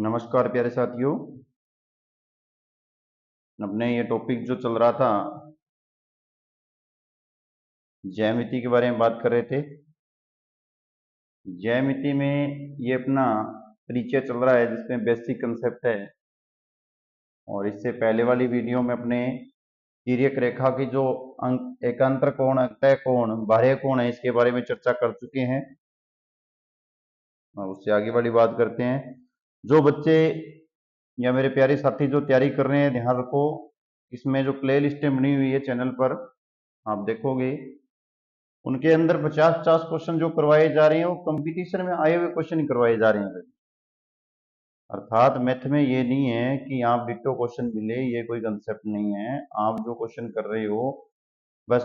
नमस्कार प्यारे साथियों। अपने ये टॉपिक जो चल रहा था ज्यामिति के बारे में बात कर रहे थे। ज्यामिति में ये अपना परिचय चल रहा है जिसमें बेसिक कंसेप्ट है। और इससे पहले वाली वीडियो में अपने तिर्यक रेखा की जो एकांतर कोण, अतः कोण, बाह्य कोण है इसके बारे में चर्चा कर चुके हैं। उससे आगे वाली बात करते हैं। जो बच्चे या मेरे प्यारे साथी जो तैयारी कर रहे हैं, ध्यान रखो, इसमें जो प्ले लिस्टें बनी हुई है चैनल पर आप देखोगे, उनके अंदर 50-50 क्वेश्चन जो करवाए जा रहे हैं वो कंपटीशन में आए हुए क्वेश्चन ही करवाए जा रहे हैं। अर्थात मैथ में ये नहीं है कि आप डिट्टो क्वेश्चन मिले, ये कोई कंसेप्ट नहीं है। आप जो क्वेश्चन कर रहे हो बस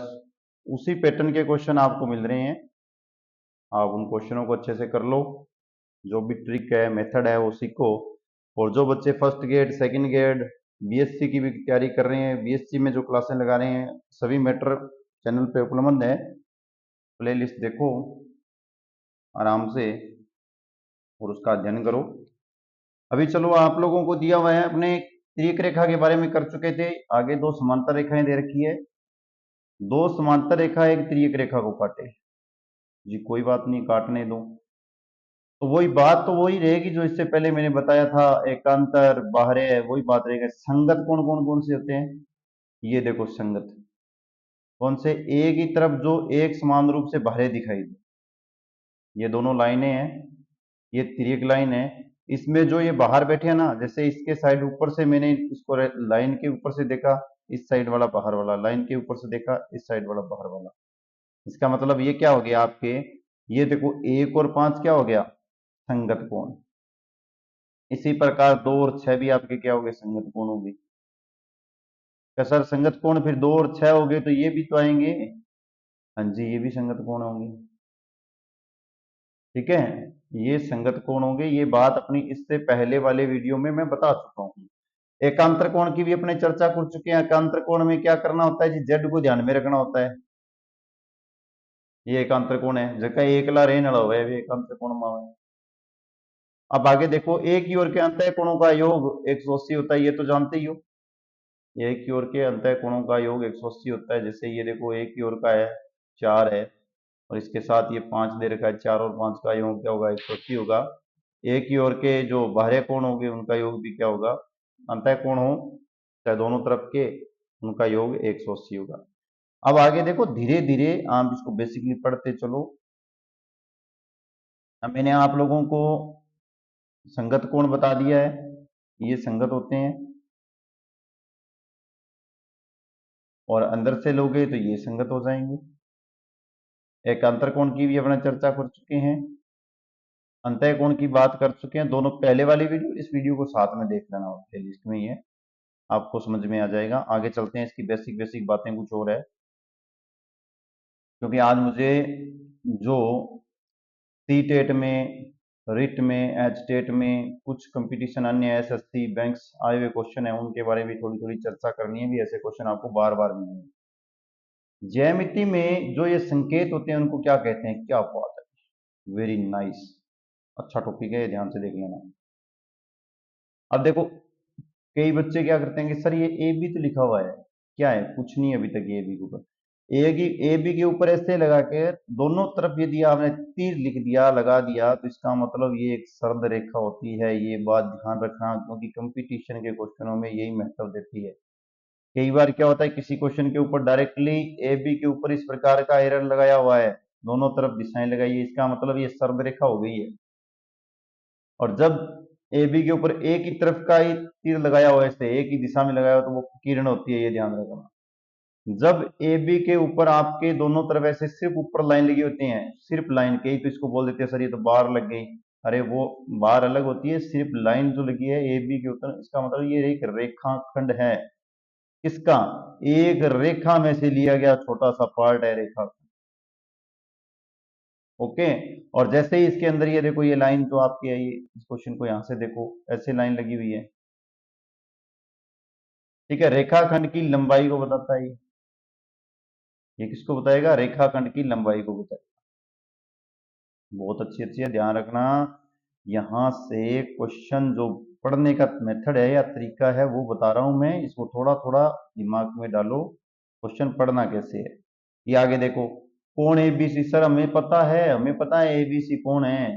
उसी पैटर्न के क्वेश्चन आपको मिल रहे हैं। आप उन क्वेश्चनों को अच्छे से कर लो, जो भी ट्रिक है, मेथड है वो सीखो। और जो बच्चे first grade, second grade, BSc की भी तैयारी कर रहे हैं, बीएससी में जो क्लासें लगा रहे हैं, सभी मैटर चैनल पे उपलब्ध है। प्ले लिस्ट देखो आराम से और उसका अध्ययन करो। अभी चलो, आप लोगों को दिया हुआ है, अपने तिर्यक रेखा के बारे में कर चुके थे। आगे दो समांतर रेखाएं दे रखी है। दो समांतर रेखा एक तिर्यक रेखा को काटे जी, कोई बात नहीं, काटने दो। तो वही बात तो वही रहेगी जो इससे पहले मैंने बताया था, एकांतर, बाह्य, वही बात रहेगी। संगत कोण कौन कौन से होते हैं? ये देखो संगत कौन से? एक ही तरफ जो एक समान रूप से बाहर दिखाई दे, ये दोनों लाइनें हैं, ये तिर्यक लाइन है। इसमें जो ये बाहर बैठे हैं ना, जैसे इसके साइड ऊपर से मैंने इसको लाइन के ऊपर से देखा, इस साइड वाला बाहर वाला, लाइन के ऊपर से देखा, इस साइड वाला बाहर वाला। इसका मतलब ये क्या हो गया आपके, ये देखो 1 और 5 क्या हो गया? संगत कोण। इसी प्रकार 2 और 6 भी आपके क्या हो गए? संगत कोण हो गए। क्या सर संगत कोण फिर 2 और 6 हो गए तो ये भी तो आएंगे? हाँ जी, ये भी संगत कोण होंगे। ठीक है, ये संगत कोण होंगे। ये बात अपनी इससे पहले वाले वीडियो में मैं बता चुका हूँ। एकांतर कोण की भी अपने चर्चा कर चुके हैं। एकांतर कोण में क्या करना होता है जी? जेड को ध्यान में रखना होता है। ये एकांतर कोण है, जगह एकला रहने वाला हुआ है एकांतर कोण में। अब आगे देखो, एक की ओर के अंतः कोणों का योग 180 होता है, ये तो जानते ही हो। एक की ओर के अंतः कोणों का योग 180 होता है। जैसे ये देखो, एक की ओर का है 4 है और इसके साथ ये 5 दे रखा है, 4 और 5 का योग क्या होगा? 180 होगा। एक ही ओर के जो बाह्य कोण होंगे उनका योग भी क्या होगा? अंतः कोण हो चाहे दोनों तरफ के, उनका योग 180 होगा। अब आगे देखो, धीरे धीरे आप इसको बेसिकली पढ़ते चलो। अब मैंने आप लोगों को संगत कोण बता दिया है, ये संगत होते हैं। और अंदर से लोगे तो ये संगत हो जाएंगे। एकांतर कोण की भी अपना चर्चा कर चुके हैं, अंतः कोण की बात कर चुके हैं। दोनों पहले वाली वीडियो, इस वीडियो को साथ में देख लेना, प्ले लिस्ट में ही है, आपको समझ में आ जाएगा। आगे चलते हैं, इसकी बेसिक बेसिक बातें कुछ और है, क्योंकि आज मुझे जो सी टेट में, रिट में, एच टेट में, कुछ कंपटीशन अन्य एसएससी बैंक्स आए हुए क्वेश्चन है, उनके बारे में थोड़ी थोड़ी चर्चा करनी है। भी ऐसे क्वेश्चन आपको बार बार मिलेंगे। ज्यामिति में जो ये संकेत होते हैं उनको क्या कहते हैं? क्या बात है, वेरी नाइस, अच्छा टॉपिक है, ध्यान से देख लेना। अब देखो, कई बच्चे क्या करते हैं कि सर ये ए बी तो लिखा हुआ है, क्या है? कुछ नहीं अभी तक। ए बी के ऊपर, ए बी के ऊपर ऐसे लगा के दोनों तरफ यदि आपने तीर लिख दिया, लगा दिया, तो इसका मतलब ये एक सरल रेखा होती है। ये बात ध्यान रखना, क्योंकि कंपटीशन के क्वेश्चनों में यही महत्व देती है। कई बार क्या होता है, किसी क्वेश्चन के ऊपर डायरेक्टली ए बी के ऊपर इस प्रकार का एरर लगाया हुआ है, दोनों तरफ दिशाएं लगाई है, इसका मतलब ये सरल रेखा हो गई है। और जब ए बी के ऊपर एक ही तरफ का ही तीर लगाया हुआ है, ऐसे एक ही दिशा में लगाया हुआ, तो वो किरण होती है, ये ध्यान रखना। जब ए बी के ऊपर आपके दोनों तरफ ऐसे सिर्फ ऊपर लाइन लगी होती हैं, सिर्फ लाइन के ही, तो इसको बोल देते हैं सर ये तो बार लग गई। अरे वो बार अलग होती है, सिर्फ लाइन जो लगी है ए बी के ऊपर, इसका मतलब ये एक रेखाखंड है। किसका? एक रेखा में से लिया गया छोटा सा पार्ट है रेखा। ओके। और जैसे ही इसके अंदर ये देखो, ये लाइन जो आपकी है, ये इस क्वेश्चन को यहां से देखो, ऐसे लाइन लगी हुई है। ठीक है, रेखाखंड की लंबाई को बताता है ये किसको बताएगा? रेखाखंड की लंबाई को बताएगा। बहुत अच्छी अच्छी है, ध्यान रखना। यहाँ से क्वेश्चन जो पढ़ने का मेथड है या तरीका है वो बता रहा हूं मैं, इसको थोड़ा थोड़ा दिमाग में डालो। क्वेश्चन पढ़ना कैसे है ये आगे देखो। कौन एबीसी, सर हमें पता है, हमें पता है एबीसी कौन है,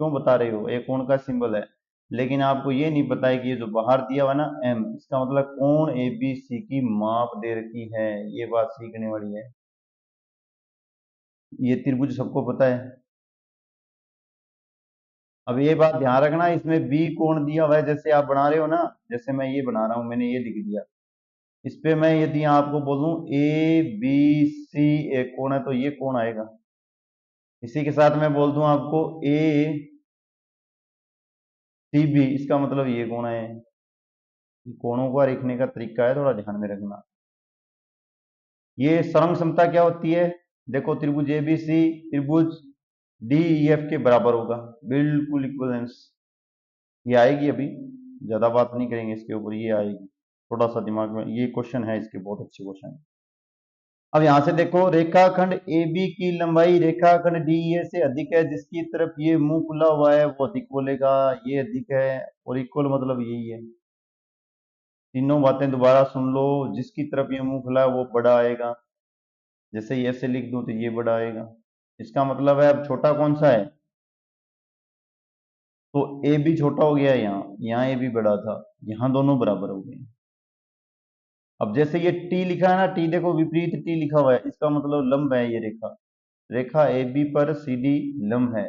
क्यों बता रहे हो, एक कौन का सिंबल है, लेकिन आपको ये नहीं पता है कि ये जो बाहर दिया हुआ ना एम, इसका मतलब कौन एबीसी की माप दे रखी है, ये बात सीखने वाली है। ये त्रिभुज सबको पता है। अब ये बात ध्यान रखना, इसमें बी कोण दिया हुआ है, जैसे आप बना रहे हो ना, जैसे मैं ये बना रहा हूं, मैंने ये लिख दिया, इस पे मैं यदि आपको बोलूं ए बी सी एक कोण है तो ये कोण आएगा। इसी के साथ मैं बोल दूं आपको ए सी बी, इसका मतलब ये कोण है। कोणों का लिखने का तरीका है, थोड़ा ध्यान में रखना। ये सरंग क्षमता क्या होती है, देखो त्रिभुज एबीसी त्रिभुज डी ई एफ के बराबर होगा, बिल्कुल इक्वलेंस। ये आएगी, अभी ज्यादा बात नहीं करेंगे इसके ऊपर, ये आएगी, थोड़ा सा दिमाग में, ये क्वेश्चन है इसके, बहुत अच्छे क्वेश्चन है। अब यहां से देखो, रेखाखंड ए बी की लंबाई रेखाखंड डी ए से अधिक है, जिसकी तरफ ये मुंह खुला हुआ है वो अधिक बोलेगा, ये अधिक है, और इक्वल मतलब यही है। तीनों बातें दोबारा सुन लो, जिसकी तरफ ये मुंह खुला है वो बड़ा आएगा, जैसे ये ऐसे लिख दूं तो ये बड़ा आएगा। इसका मतलब है अब छोटा कौन सा है, तो ए बी छोटा हो गया, यहाँ ए बी बड़ा था, यहाँ दोनों बराबर हो गए। अब जैसे ये टी लिखा है ना, टी देखो विपरीत टी लिखा हुआ है, इसका मतलब लंब है ये रेखा, रेखा ए बी पर सीधी लंब है।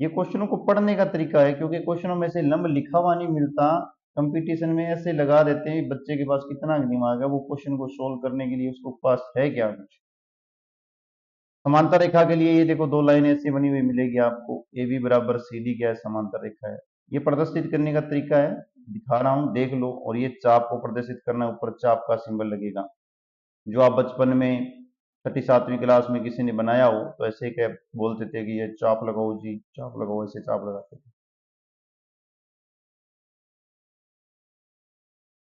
ये क्वेश्चनों को पढ़ने का तरीका है, क्योंकि क्वेश्चनों में से लंब लिखा हुआ नहीं मिलता, कंपटीशन में ऐसे लगा देते हैं, बच्चे के पास कितना दिमाग है, वो क्वेश्चन को सोल्व करने के लिए उसको पास है क्या कुछ। समांतर रेखा के लिए ये देखो दो लाइन ऐसी बनी हुई मिलेगी आपको, ए बी बराबर सी डी क्या है, समांतर रेखा है। ये प्रदर्शित करने का तरीका है, दिखा रहा हूं देख लो, और ये चाप को प्रदर्शित करना, ऊपर चाप का सिंबल लगेगा, जो आप बचपन में छठी सातवीं क्लास में किसी ने बनाया हो तो ऐसे क्या बोलते थे कि ये चाप लगाओ जी, चाप लगाओ, ऐसे चाप लगाते थे।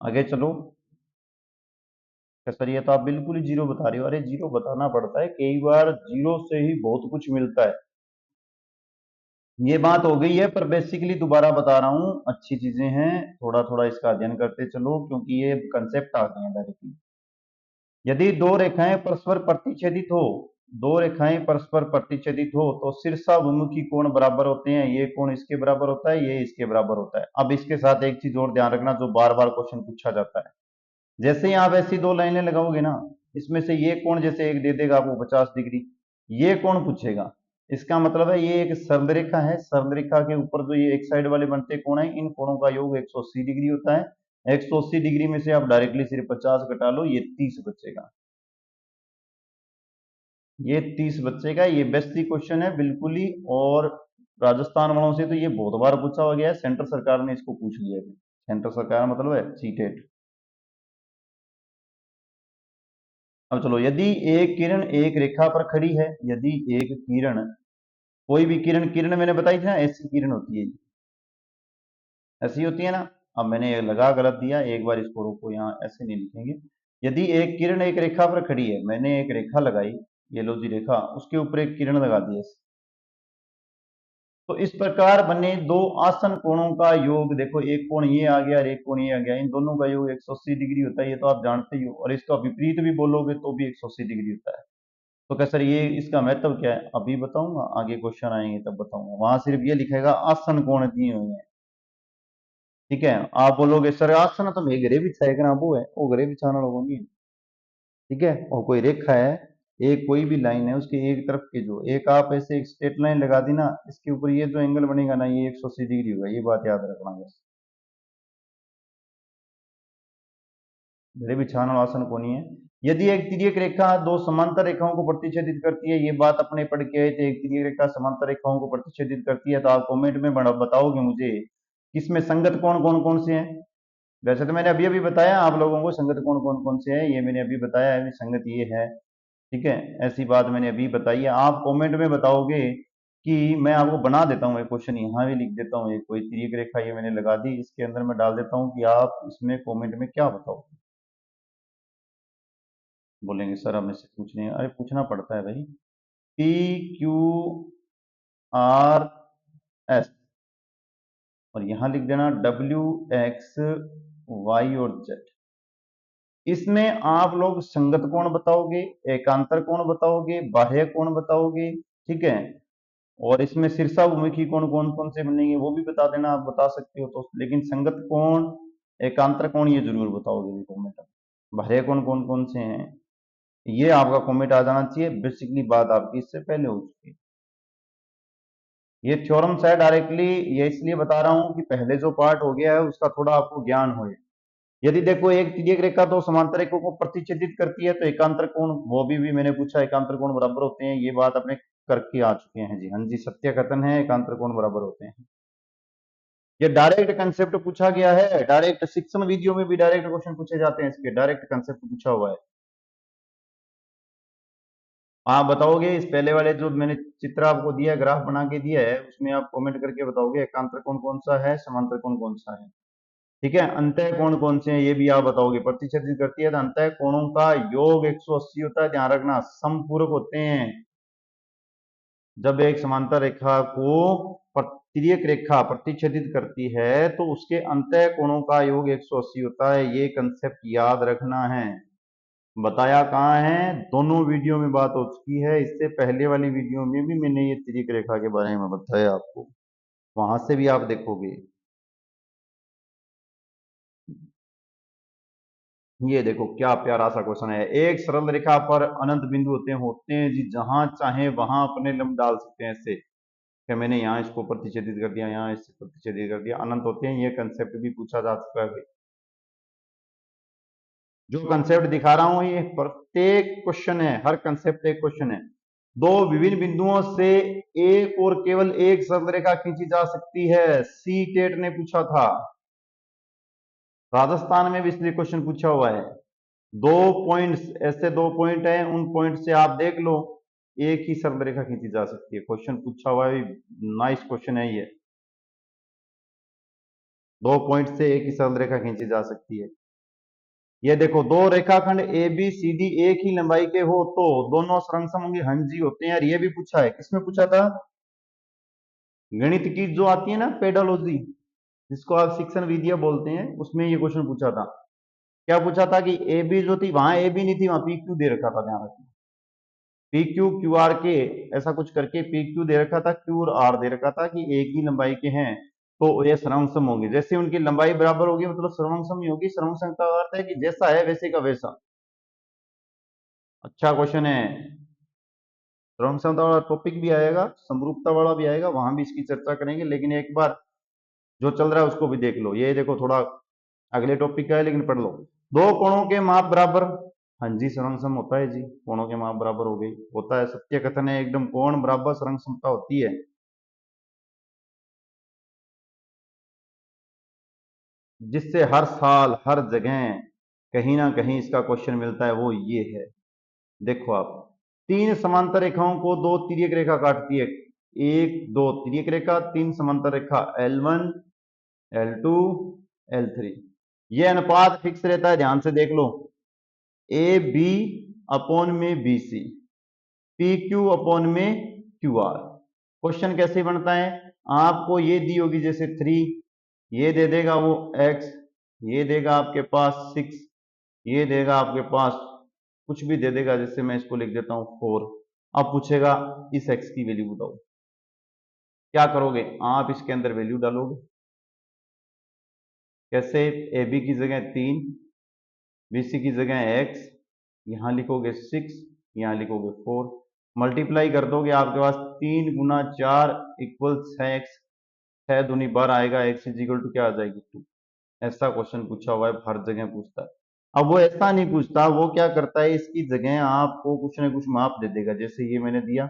आगे चलो। सर ये तो आप बिल्कुल ही जीरो बता रहे हो, अरे जीरो बताना पड़ता है, कई बार जीरो से ही बहुत कुछ मिलता है। ये बात हो गई है, पर बेसिकली दोबारा बता रहा हूं, अच्छी चीजें हैं, थोड़ा थोड़ा इसका अध्ययन करते चलो, क्योंकि ये कंसेप्ट आ गए हैं डायरेक्टली। यदि दो रेखाएं परस्पर प्रतिच्छेदित हो, दो रेखाएं परस्पर प्रतिच्छेदित हो तो शीर्षाभिमुखी कोण बराबर होते हैं, ये कोण इसके बराबर होता है, ये इसके बराबर होता है। अब इसके साथ एक चीज और ध्यान रखना, जो बार बार क्वेश्चन पूछा जाता है, जैसे ही आप ऐसी दो लाइनें लगाओगे ना, इसमें से ये कोण जैसे एक दे देगा आपको 50 डिग्री, ये कोण पूछेगा, इसका मतलब है ये एक सर्वरेखा है, सर्वरेखा के ऊपर जो ये एक साइड वाले बनते कोण है, इन कोणों का योग 180 डिग्री होता है। 180 डिग्री में से आप डायरेक्टली सिर्फ 50 घटा लो, ये 30 बचेगा, ये 30 बचेगा। ये बेसिक क्वेश्चन है बिल्कुल ही, और राजस्थान वालों से तो ये बहुत बार पूछा हो गया है, सेंटर सरकार ने इसको पूछ लिया है, सेंटर सरकार मतलब है सीटेट। अब चलो, यदि एक किरण एक रेखा पर खड़ी है, यदि एक किरण, कोई भी किरण, किरण मैंने बताई थी ना, ऐसी किरण होती है, ऐसी होती है ना। अब मैंने ये लगा गलत दिया, एक बार इसको रोको, यहाँ ऐसे नहीं लिखेंगे। यदि एक किरण एक रेखा पर खड़ी है, मैंने एक रेखा लगाई, ये लो जी रेखा, उसके ऊपर एक किरण लगा दी, तो इस प्रकार बने दो आसन कोणों का योग, देखो एक कोण ये आ गया और एक कोण ये आ गया, इन दोनों का योग 180 डिग्री होता है, ये तो आप जानते ही हो, और इसका विपरीत भी बोलोगे तो भी 180 डिग्री होता है। तो क्या सर ये इसका महत्व क्या है, अभी बताऊंगा, आगे क्वेश्चन आएंगे तब बताऊंगा, वहां सिर्फ ये लिखेगा आसन कोण दिए हुए हैं। ठीक है, आप बोलोगे सर आसन तो मैं घरे बिछाए करा, वो घरे बिछाना लोगों नहीं। ठीक है, और कोई रेखा है, एक कोई भी लाइन है, उसके एक तरफ के जो एक आप ऐसे एक स्ट्रेट लाइन लगा दी ना, इसके ऊपर ये जो एंगल बनेगा ना, ये 180 डिग्री होगा, ये बात याद रखना बस। घरे बिछाना आसन कोनी है। यदि एक तिर्यक रेखा दो समांतर रेखाओं को प्रतिच्छेदित करती है, ये बात अपने पढ़ के आए थे, एक तिर्यक रेखा समांतर रेखाओं को प्रतिच्छेदित करती है, तो आप कमेंट में बताओगे मुझे किसमें संगत कौन कौन कौन से हैं। वैसे तो मैंने अभी अभी बताया आप लोगों को संगत कौन कौन कौन से हैं, ये मैंने अभी बताया है, संगत ये है। ठीक है, ऐसी बात मैंने अभी बताई है, आप कमेंट में बताओगे कि मैं आपको बना देता हूँ एक क्वेश्चन, यहाँ भी लिख देता हूँ, एक कोई तिर्यक रेखा ये मैंने लगा दी, इसके अंदर मैं डाल देता हूँ कि आप इसमें कमेंट में क्या बताओगे। बोलेंगे सर हमें से पूछने, अरे पूछना पड़ता है भाई। पी क्यू आर एस, और यहां लिख देना डब्ल्यू एक्स वाई और जेड। इसमें आप लोग संगत कोण बताओगे, एकांतर कोण बताओगे, बाह्य कोण बताओगे, ठीक है। और इसमें शीर्षाभूमिकी कोण कौन कौन से बनेंगे वो भी बता देना, आप बता सकते हो तो, लेकिन संगत कोण, एकांतर कोण ये जरूर बताओगे कॉमेंट में। बाह्य कोण कौन कौन से हैं ये आपका कॉमेंट आ जाना चाहिए। बेसिकली बात आपकी इससे पहले हो चुकी है। ये थ्योरम्स है डायरेक्टली, ये इसलिए बता रहा हूं कि पहले जो पार्ट हो गया है उसका थोड़ा आपको ज्ञान हो। यदि देखो एक तिर्यक रेखा तो समांतर रेखा को प्रतिच्छेदित करती है, तो एकांतर कोण वो भी मैंने पूछा, एकांतर कोण बराबर होते हैं, ये बात अपने करके आ चुके हैं जी। हाँ जी, सत्य कथन है, एकांतर कोण बराबर होते हैं। ये डायरेक्ट कंसेप्ट पूछा गया है, डायरेक्ट शिक्षण वीडियो में भी डायरेक्ट क्वेश्चन पूछे जाते हैं, इसके डायरेक्ट कंसेप्ट पूछा हुआ है। आप बताओगे इस पहले वाले जो मैंने चित्र आपको दिया है, ग्राफ बना के दिया है, उसमें आप कमेंट करके बताओगे एकांतर कोण कौन सा है, समांतर कोण कौन सा है, ठीक है। अंतः कोण कौन से हैं ये भी आप बताओगे। प्रतिच्छेदित करती है तो अंतः कोणों का योग 180 होता है, ध्यान रखना, समपूरक होते हैं। जब एक समांतर रेखा को तिर्यक रेखा प्रतिच्छेदित करती है तो उसके अंतः कोणों का योग 180 होता है, ये कंसेप्ट याद रखना है। बताया कहाँ है, दोनों वीडियो में बात हो चुकी है, इससे पहले वाली वीडियो में भी मैंने ये तिर्यक रेखा के बारे में बताया आपको, वहां से भी आप देखोगे। ये देखो क्या प्यारा सा क्वेश्चन है। एक सरल रेखा पर अनंत बिंदु होते हैं जी, जहां चाहे वहां अपने लंब डाल सकते हैं ऐसे, कि मैंने यहाँ इसको प्रतिच्छेदित कर दिया, यहाँ इससे प्रतिच्छेदित कर दिया, अनंत होते हैं, ये कंसेप्ट भी पूछा जा चुका है। जो कंसेप्ट दिखा रहा हूं ये प्रत्येक क्वेश्चन है, हर कंसेप्ट एक क्वेश्चन है। दो विभिन्न बिंदुओं से एक और केवल एक सरल रेखा खींची जा सकती है, सी टेट ने पूछा था, राजस्थान में भी इसलिए क्वेश्चन पूछा हुआ है। दो पॉइंट्स, ऐसे दो पॉइंट हैं, उन पॉइंट से आप देख लो एक ही सरल रेखा खींची जा सकती है, क्वेश्चन पूछा हुआ है, नाइस क्वेश्चन है ये। दो पॉइंट से एक ही सरल रेखा खींची जा सकती है। ये देखो, दो रेखाखंड ए बी सी डी एक ही लंबाई के हो तो दोनों सरंगसम होंगे, हाँ जी होते हैं यार, ये भी पूछा है। किसमें पूछा था, गणित की जो आती है ना पेडोलॉजी, जिसको आप शिक्षण विद्या बोलते हैं, उसमें ये क्वेश्चन पूछा था। क्या पूछा था कि ए बी जो थी, वहां ए बी नहीं थी, वहां पी क्यू दे रखा था, ध्यान रखना, पी क्यू क्यू आर के, ऐसा कुछ करके पी क्यू दे रखा था, क्यू और आर दे रखा था कि एक ही लंबाई के हैं तो ये सर्वसम होंगे। जैसे उनकी लंबाई बराबर होगी मतलब सर्वसम ही होगी। सर्वसम का अर्थ है कि जैसा है वैसे का वैसा। अच्छा क्वेश्चन है। सर्वसमता वाला टॉपिक भी आएगा, समरूपता वाला भी आएगा, वहां भी इसकी चर्चा करेंगे, लेकिन एक बार जो चल रहा है उसको भी देख लो। ये देखो थोड़ा अगले टॉपिक का है लेकिन पढ़ लो। दो कोणों के माप बराबर, हाँ जी सर्वसम होता है जी, कोणों के माप बराबर हो गई, होता है, सत्य कथन है एकदम, कोण बराबर सर्वसमता होती है। जिससे हर साल हर जगह कहीं ना कहीं इसका क्वेश्चन मिलता है वो ये है। देखो आप, तीन समांतर रेखाओं को दो तिर्यक रेखा काटती है, एक दो तिर्यक रेखा, तीन समांतर रेखा L1 L2 L3, ये अनुपात फिक्स रहता है, ध्यान से देख लो, ए बी अपॉन में B C, P Q upon में क्यू आर। क्वेश्चन कैसे बनता है, आपको ये दी होगी जैसे 3, ये दे देगा वो x, ये देगा आपके पास 6, ये देगा आपके पास कुछ भी दे देगा, जैसे मैं इसको लिख देता हूं 4। अब पूछेगा इस x की वैल्यू बताओ, क्या करोगे आप, इसके अंदर वैल्यू डालोगे। कैसे, ए बी की जगह 3, बी सी की जगह x, यहां लिखोगे 6, यहां लिखोगे 4, मल्टीप्लाई कर दोगे, आपके पास 3 गुना 4 इक्वल 6x, 6 दूनी 12 आएगा, x इज इक्वल टू क्या आ जाएगी 2। ऐसा क्वेश्चन पूछा हुआ है, हर जगह पूछता है। अब वो ऐसा नहीं पूछता, वो क्या करता है, इसकी जगह आपको कुछ ना कुछ माप दे देगा, जैसे ये मैंने दिया,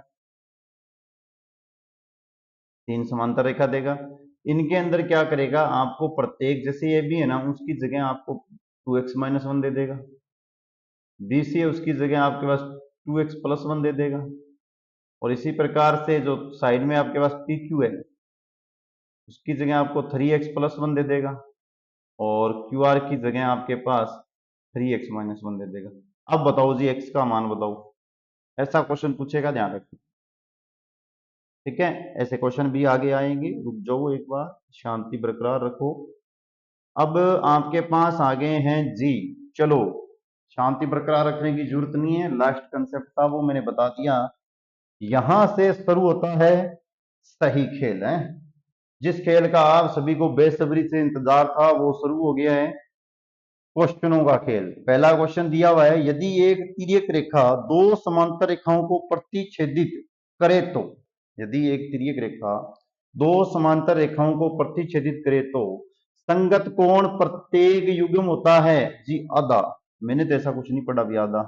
तीन समांतर रेखा देगा, इनके अंदर क्या करेगा, आपको प्रत्येक, जैसे ये भी है ना, उसकी जगह आपको 2x-1 दे देगा, बी सी है उसकी जगह आपके पास 2x+1 दे देगा, और इसी प्रकार से जो साइड में आपके पास पी क्यू है उसकी जगह आपको 3x+1 दे देगा, और क्यू आर की जगह आपके पास 3x-1 दे देगा। अब बताओ जी x का मान बताओ, ऐसा क्वेश्चन पूछेगा, ध्यान रखना, ठीक है, ऐसे क्वेश्चन भी आगे आएंगे, रुक जाओ एक बार, शांति बरकरार रखो। अब आपके पास आ गए हैं जी, चलो शांति बरकरार रखने की जरूरत नहीं है, लास्ट कंसेप्ट था वो मैंने बता दिया। यहां से शुरू होता है सही खेल है, जिस खेल का आप सभी को बेसब्री से इंतजार था वो शुरू हो गया है, क्वेश्चनों का खेल। पहला क्वेश्चन दिया हुआ है, यदि एक तिर्यक रेखा दो समांतर रेखाओं को प्रतिच्छेदित करे तो, यदि एक तिर्यक रेखा दो समांतर रेखाओं को प्रतिच्छेदित करे तो संगत कोण प्रत्येक युग्म होता है जी आधा। मैंने तो ऐसा कुछ नहीं पढ़ा भी, आधा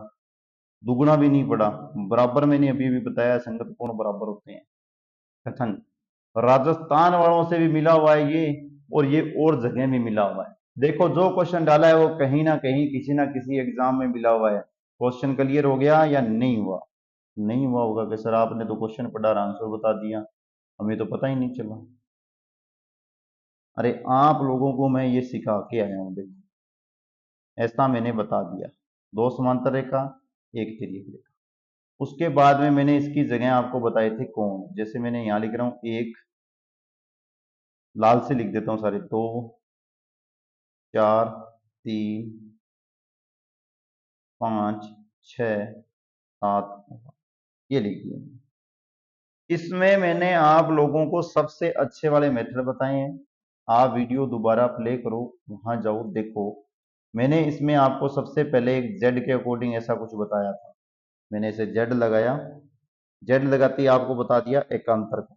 दुगुना भी नहीं पढ़ा, बराबर मैंने अभी भी बताया संगत कोण बराबर होते हैं। कथन राजस्थान वालों से भी मिला हुआ है ये, और ये और जगह में मिला हुआ है। देखो जो क्वेश्चन डाला है वो कहीं ना किसी एग्जाम में मिला हुआ है। क्वेश्चन क्लियर हो गया या नहीं हुआ? नहीं हुआ होगा कि सर आपने तो क्वेश्चन पढ़ा और आंसर बता दिया, हमें तो पता ही नहीं चला। अरे आप लोगों को मैं ये सिखा के आया हूं, देखो ऐसा मैंने बता दिया, दो समांतर रेखा एक तिर्यक रेखा। उसके बाद में मैंने इसकी जगह आपको बताए थे कोण, जैसे मैंने यहां लिख रहा हूं एक, लाल से लिख देता हूं सारे, दो, चार, तीन, पांच, छ, सात, ये लिख दिया। इसमें मैंने आप लोगों को सबसे अच्छे वाले मेथड बताए हैं। आप वीडियो दोबारा प्ले करो, वहां जाओ देखो। मैंने इसमें आपको सबसे पहले एक जेड के अकॉर्डिंग ऐसा कुछ बताया था, मैंने इसे जेड लगाया, जेड लगाते ही आपको बता दिया एकांतर कोण,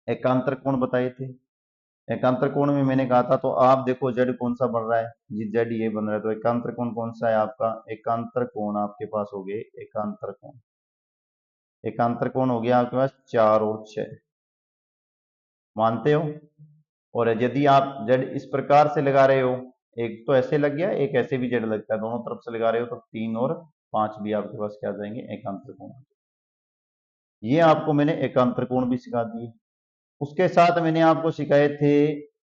एकांतर कोण बताए थे। एकांतर कोण में मैंने कहा था, तो आप देखो जेड कौन सा बन रहा है जी, जेड ये बन रहा है, तो एकांतर कोण कौन सा है आपका? एकांतर कोण आपके पास हो गए, एकांतर कोण, एकांतर कोण हो गया आपके पास 4 और 6, मानते हो? और यदि आप जेड इस प्रकार से लगा रहे हो, एक तो ऐसे लग गया, एक ऐसे भी जेड लगता है, दोनों तरफ से लगा रहे हो तो 3 और 5 भी आपके पास क्या आ जाएंगे? एकांतर कोण। ये आपको मैंने एकांतर कोण भी सिखा दिए। उसके साथ मैंने आपको सिखाए थे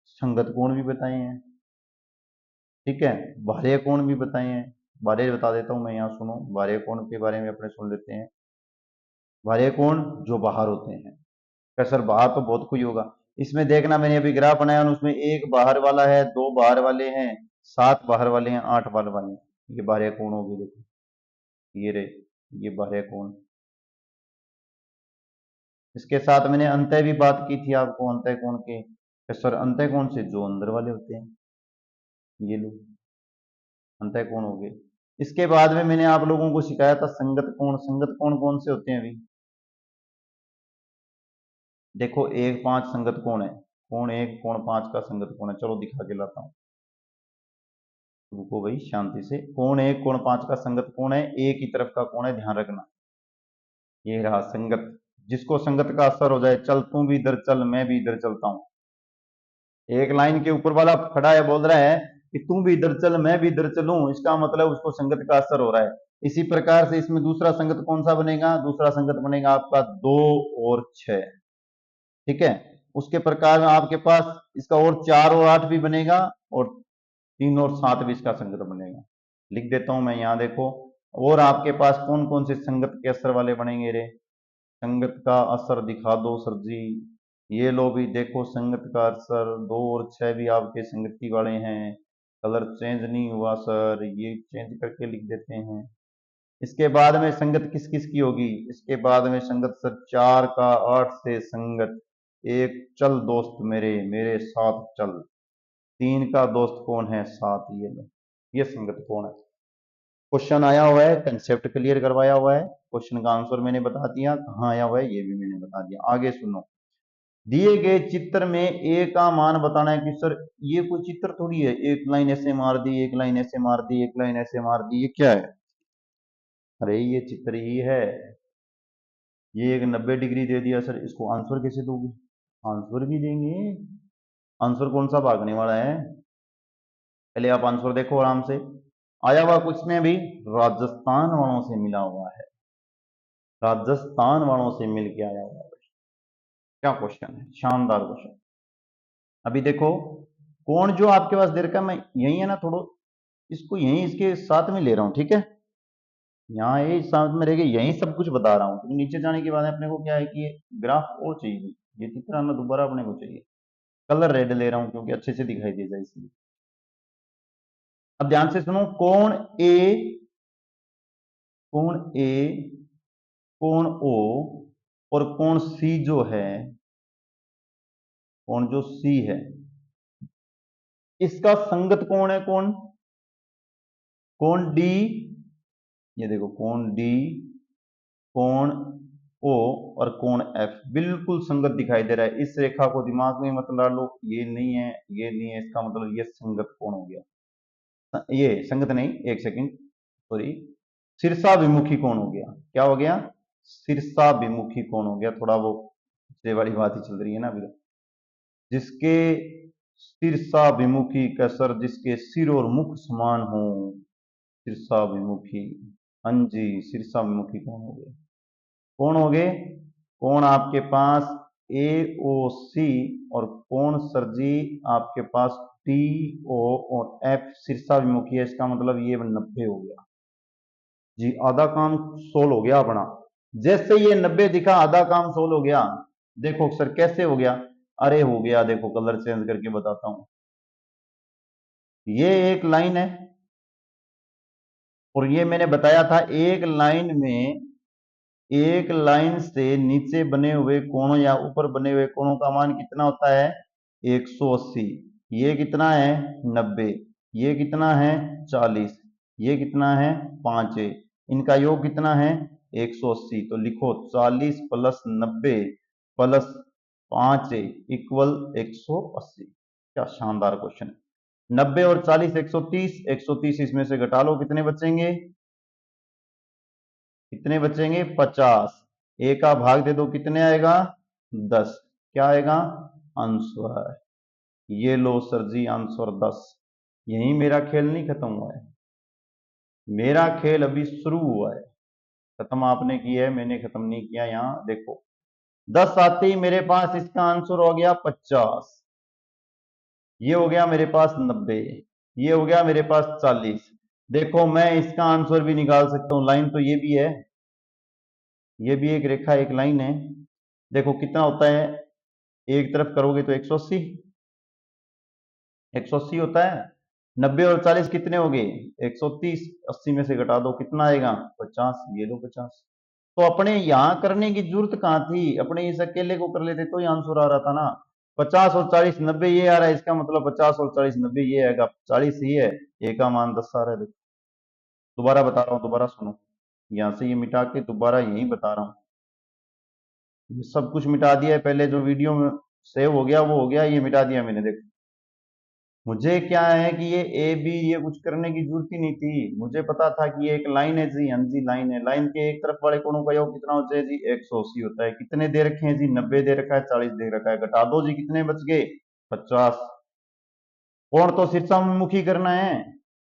संगत कोण भी बताए हैं, ठीक है, बाह्य कोण भी बताए हैं। बाह्य बता देता हूं मैं, यहाँ सुनो, बाह्य कोण के बारे में अपने सुन लेते हैं। बाह्य कोण जो बाहर होते हैं, क्या सर बाहर तो बहुत कोई होगा, इसमें देखना मैंने अभी ग्राफ बनाया, उसमें एक बाहर वाला है, दो बाहर वाले हैं, 7 बाहर वाले हैं, 8 बाहर वाले हैं, ये बाह्य कोण हो गए, देखो ये रहे, ये बाह्य कोण। इसके साथ मैंने अंतः भी बात की थी आपको, अंतः कोण के, सर अंतः कोण से जो अंदर वाले होते हैं, ये लो अंतः कोण हो गए। इसके बाद में मैंने आप लोगों को सिखाया था संगत कोण। संगत कोण कौन से होते हैं? अभी देखो 1, 5 संगत कोण है, कोण 1 कोण 5 का संगत कोण है, चलो दिखा के लाता हूं, रुको भाई शांति से। कोण 1 कोण 5 का संगत कोण है, एक ही तरफ का कोण है, ध्यान रखना। ये रहा संगत, जिसको संगत का असर हो जाए, चल तू भी इधर चल मैं भी इधर चलता हूं, एक लाइन के ऊपर वाला खड़ा है, बोल रहा है कि तू भी इधर चल मैं भी इधर चलूं, इसका मतलब उसको संगत का असर हो रहा है। इसी प्रकार से इसमें दूसरा संगत कौन सा बनेगा? दूसरा संगत बनेगा आपका 2 और 6, ठीक है। उसके प्रकार में आपके पास इसका और 4 और 8 भी बनेगा, और 3 और 7 भी इसका संगत बनेगा। लिख देता हूं मैं यहाँ, देखो और आपके पास कौन कौन से संगत के असर वाले बनेंगे रे? संगत का असर दिखा दो सर जी। ये लो भी देखो संगत का असर, 2 और 6 भी आपके संगति वाले हैं। कलर चेंज नहीं हुआ सर, ये चेंज करके लिख देते हैं। इसके बाद में संगत किस किस की होगी? इसके बाद में संगत सर 4 का 8 से संगत, एक चल दोस्त मेरे मेरे साथ चल, 3 का दोस्त कौन है? 7, ये लो, ये संगत कौन है? क्वेश्चन आया हुआ है, कंसेप्ट क्लियर करवाया हुआ है, क्वेश्चन का आंसर मैंने बता दिया, कहाँ आया हुआ है ये भी मैंने बता दिया। आगे सुनो, दिए गए चित्र में ए का मान बताना है कि सर ये कोई चित्र थोड़ी है, एक लाइन ऐसे मार दी, एक लाइन ऐसे मार दी, एक लाइन ऐसे मार दी, ये क्या है? अरे ये चित्र ही है, ये एक 90 डिग्री दे दिया सर, इसको आंसर कैसे दोगे? आंसर भी देंगे, आंसर कौन सा भागने वाला है? पहले आप आंसर देखो आराम से। आया हुआ कुछ में भी राजस्थान वालों से मिला हुआ है, राजस्थान वालों से मिल के आया हुआ है। क्या क्वेश्चन है, शानदार क्वेश्चन। अभी देखो कोण जो आपके पास दे रखा है, मैं यही है ना, थोड़ा इसको यही इसके साथ में ले रहा हूं, ठीक है। यहाँ ये समझ में रहेगा, यही सब कुछ बता रहा हूँ। तो नीचे जाने के बाद अपने को क्या है कि ये ग्राफ और चाहिए, ये चित्र ना दोबारा अपने को चाहिए। कलर रेड ले रहा हूँ क्योंकि अच्छे से दिखाई दे जाए इसलिए। अब ध्यान से सुनो, कोण ए, कोण ओ और कोण सी जो है, कोण जो सी है, इसका संगत कोण है कौन? कोण डी। ये देखो कोण डी, कोण ओ और कोण एफ बिल्कुल संगत दिखाई दे रहा है। इस रेखा को दिमाग में मत ला लो, ये नहीं है, ये नहीं है, इसका मतलब ये संगत कोण हो गया। ये संगत नहीं, एक सेकंड सॉरी, शीर्षाभिमुखी कोण हो गया। क्या हो गया? शीर्षाभिमुखी कोण हो गया। थोड़ा वो ये वाली बात ही चल रही है ना अभी। जिसके शीर्षाभिमुखी का सर, जिसके सिर और मुख समान हो, शीर्षाभिमुखी। हाँ जी, शीर्षाभिमुखी कौन हो गए? कौन हो गए? कौन आपके पास ए ओ सी और कौन सर जी आपके पास टी ओ और एफ शीर्षाभिमुखी है। इसका मतलब ये 90 हो गया जी। आधा काम सोल्व हो गया अपना। जैसे ये 90 दिखा, आधा काम सोल्व हो गया। देखो सर कैसे हो गया? अरे हो गया, देखो कलर चेंज करके बताता हूं। ये एक लाइन है और ये मैंने बताया था एक लाइन में, एक लाइन से नीचे बने हुए कोणों या ऊपर बने हुए कोणों का मान कितना होता है? 180। ये कितना है? 90। ये कितना है? 40। ये कितना है? 5। इनका योग कितना है? 180। तो लिखो 40 प्लस 90 प्लस 5 इक्वल 180। क्या शानदार क्वेश्चन है। 90 और 40 130, 130 इसमें से घटा लो, कितने बचेंगे? कितने बचेंगे? 50। ए का भाग दे दो, कितने आएगा? 10। क्या आएगा? आंसर। ये लो सर जी आंसर 10। यही मेरा खेल नहीं खत्म हुआ है, मेरा खेल अभी शुरू हुआ है। खत्म आपने किया है, मैंने खत्म नहीं किया। यहां देखो 10 आते ही मेरे पास इसका आंसर हो गया 50। ये हो गया मेरे पास 90। ये हो गया मेरे पास 40। देखो मैं इसका आंसर भी निकाल सकता हूं। लाइन तो ये भी है, ये भी एक रेखा, एक लाइन है। देखो कितना होता है, एक तरफ करोगे तो 180, 180 होता है। 90 और 40 कितने हो गए? 130। 80 में से घटा दो, कितना आएगा? 50। ये लो 50। तो अपने यहां करने की जरूरत कहां थी? अपने इस अकेले को कर लेते तो ही आंसर आ रहा था ना। 50 और 40 90 ये आ रहा है, इसका मतलब 50 और 40 90 ये आएगा। 40 ही है, ए का मान 10 आ रहा है। देखो दोबारा बता रहा हूं, दोबारा सुनो। यहां से ये मिटा के दोबारा यही बता रहा हूं। ये सब कुछ मिटा दिया है, पहले जो वीडियो में सेव हो गया वो हो गया, ये मिटा दिया मैंने। देखो मुझे क्या है कि ये ए बी ये कुछ करने की जरूरत ही नहीं थी। मुझे पता था कि ये एक लाइन है जी। हाँ जी लाइन है। लाइन के एक तरफ वाले कोणों का योग कितना होता है जी? 180 होता है। कितने दे रखे हैं जी? 90 दे रखा है, 40 दे रखा है। घटा दो जी, कितने बच गए? 50। कोण तो शीर्षामुखी करना है,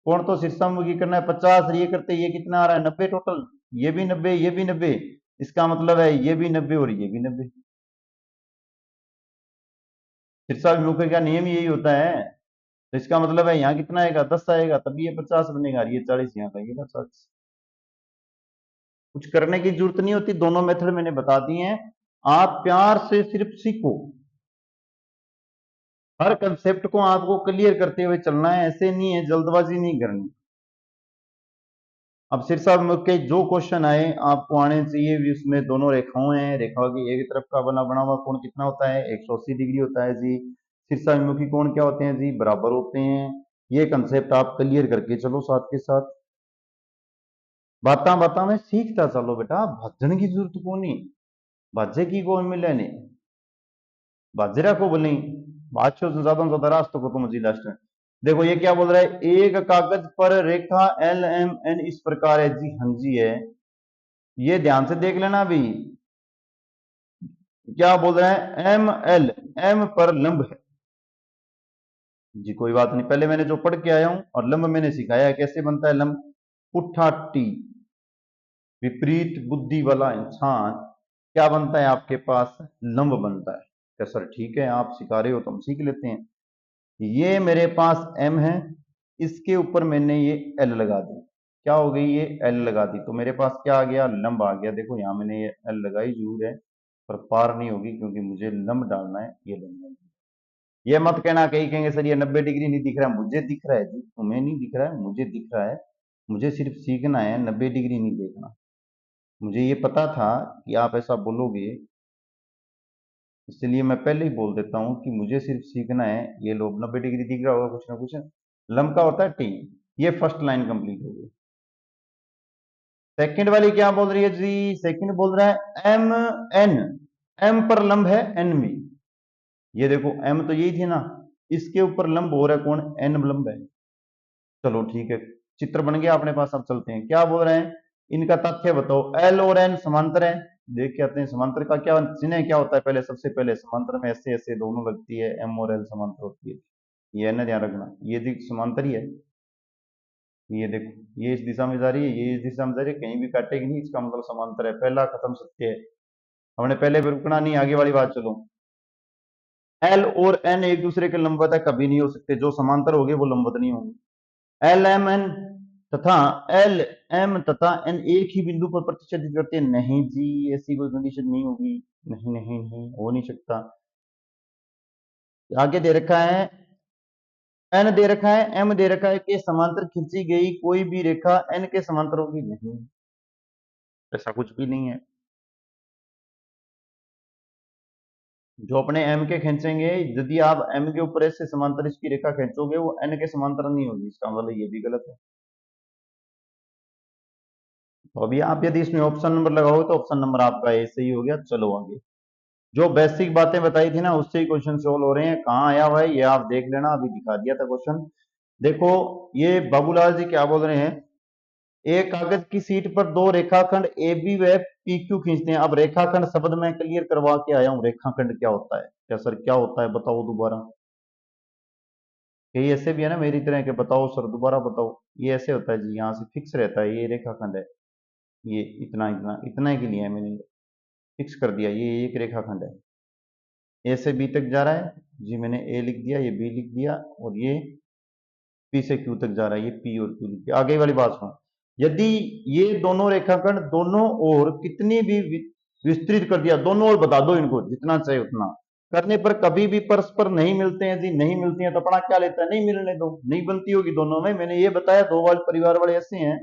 कोण तो शीर्षामुखी करना है। 50 ये करते ये कितना आ रहा है? 90 टोटल। ये भी 90, ये भी 90। इसका मतलब है ये भी 90 और ये भी 90। शीर्षाभिमुखी का नियम यही होता है। तो इसका मतलब है यहाँ कितना आएगा? 10 आएगा, तभी ये 50 बनेगा। ये 40 यहाँ का, ये 40। कुछ करने की जरूरत नहीं होती, दोनों मेथड मैंने बता दिए हैं। आप प्यार से सिर्फ सीखो, हर कंसेप्ट को आपको क्लियर करते हुए चलना है। ऐसे नहीं है, जल्दबाजी नहीं करनी। अब शीर्षाभिमुख के जो क्वेश्चन आए आपको आने चाहिए भी, उसमें दोनों रेखाओं हैं। रेखाओं की एक तरफ का बना हुआ कोण कितना होता है? 180 डिग्री होता है जी। शीर्षाभिमुखी कोण क्या होते हैं जी? बराबर होते हैं। ये कंसेप्ट आप क्लियर करके चलो साथ के साथ। बाता बाता में सीखता चलो बेटा, भजन की जरूरत को नहीं, भाजे की कौन मिले नहीं, बाजरा को बोले बादशाह से ज्यादा रास्तों को तुम जी लास्ट में। देखो ये क्या बोल रहा है? एक कागज पर रेखा एल एम एन इस प्रकार है जी। हाँ जी है, ये ध्यान से देख लेना भी। क्या बोल रहे हैं? एम एल, एम पर लंब है जी। कोई बात नहीं, पहले मैंने जो पढ़ के आया हूं और लंब मैंने सिखाया है कैसे बनता है लंब। पुट्ठा टी, विपरीत बुद्धि वाला इंसान क्या बनता है आपके पास? लंब बनता है। क्या सर ठीक है, आप सिखा रहे हो तो हम सीख लेते हैं। ये मेरे पास एम है, इसके ऊपर मैंने ये एल लगा दी। क्या हो गई, ये एल लगा दी तो मेरे पास क्या आ गया, लंब आ गया। देखो यहाँ मैंने ये एल लगाई जरूर है, पर पार नहीं होगी क्योंकि मुझे लंब डालना है, ये लंब है। ये मत कहना, कहीं कहेंगे सर ये 90 डिग्री नहीं दिख रहा है। मुझे दिख रहा है जी, तुम्हें नहीं दिख रहा है, मुझे दिख रहा है। मुझे सिर्फ सीखना है, 90 डिग्री नहीं देखना। मुझे ये पता था कि आप ऐसा बोलोगे, इसलिए मैं पहले ही बोल देता हूँ कि मुझे सिर्फ सीखना है। ये लो 90 डिग्री दिख रहा होगा कुछ ना कुछ, लंब का होता है टी। ये फर्स्ट लाइन कंप्लीट हो गई। सेकंड वाली क्या बोल रही है जी, सेकंड बोल रहा है एम एन, एम पर लंब है एन में। ये देखो एम तो यही थी ना, इसके ऊपर लंब हो रहा है कौन, एन लंब है। चलो ठीक है, चित्र बन गया अपने पास। अब चलते हैं, क्या बोल रहे हैं, इनका तथ्य बताओ। एल और एन समांतर है, देख के आते हैं समांतर का क्या चिन्ह क्या होता है। पहले सबसे पहले समांतर में ऐसे ऐसे दोनों लगती है, एम और एल समांतर होती है। ये है ना, ध्यान रखना, ये दिख समांतर ही है। ये देखो, ये इस दिशा में जा रही है, ये इस दिशा में जा रही है, कहीं भी काटेगी नहीं, इसका मतलब समांतर है। पहला खत्म सत्य है, हमने पहले पे रुकना नहीं, आगे वाली बात चलो। एल और एन एक दूसरे के लंबवत है, कभी नहीं हो सकते। जो समांतर होंगे वो लंबवत नहीं होंगे। एल एम एन तथा एल एम तथा एन एक ही बिंदु पर प्रतिच्छेदित करते हैं, नहीं जी, ऐसी कोई कंडीशन नहीं होगी। नहीं नहीं नहीं, हो नहीं सकता। आगे दे रखा है एन दे रखा है, एम दे रखा है कि समांतर खींची गई कोई भी रेखा एन के समांतर होगी, नहीं, ऐसा कुछ भी नहीं है। जो अपने एम के खींचेंगे, यदि आप एम के ऊपर ऐसे समांतर इसकी रेखा खींचोगे, वो एन के समांतर नहीं होगी, इसका मतलब ये भी गलत है। तो अभी आप यदि इसमें ऑप्शन नंबर लगाओगे तो ऑप्शन नंबर आपका ए सही हो गया। चलो आगे, जो बेसिक बातें बताई थी ना उससे ही क्वेश्चन सोल्व हो रहे हैं। कहाँ आया हुआ है ये आप देख लेना, अभी दिखा दिया था क्वेश्चन। देखो ये बाबूलाल जी क्या बोल रहे हैं, एक कागज की सीट पर दो रेखाखंड ए बी व पी क्यू खींचते हैं। अब रेखाखंड शब्द मैं क्लियर करवा के आया हूं, रेखाखंड क्या होता है, क्या सर क्या होता है बताओ दोबारा। कई ऐसे भी है ना मेरी तरह के, बताओ सर दोबारा बताओ। ये ऐसे होता है जी, यहाँ से फिक्स रहता है, ये रेखाखंड है। ये इतना इतना इतना ही के लिए है, मैंने फिक्स कर दिया, ये एक रेखाखंड है। ए से बी तक जा रहा है जी, मैंने ए लिख दिया, ये बी लिख दिया, और ये पी से क्यू तक जा रहा है, ये पी और क्यू लिख दिया। आगे वाली बात सुनो, यदि ये दोनों रेखाखंड दोनों ओर कितनी भी विस्तृत कर दिया, दोनों ओर बता दो इनको जितना चाहिए उतना करने पर कभी भी परस्पर नहीं मिलते हैं जी, नहीं मिलती हैं तो अपना क्या लेता है, नहीं मिलने दो, नहीं बनती होगी दोनों में। मैंने ये बताया, दो वाले परिवार वाले ऐसे हैं,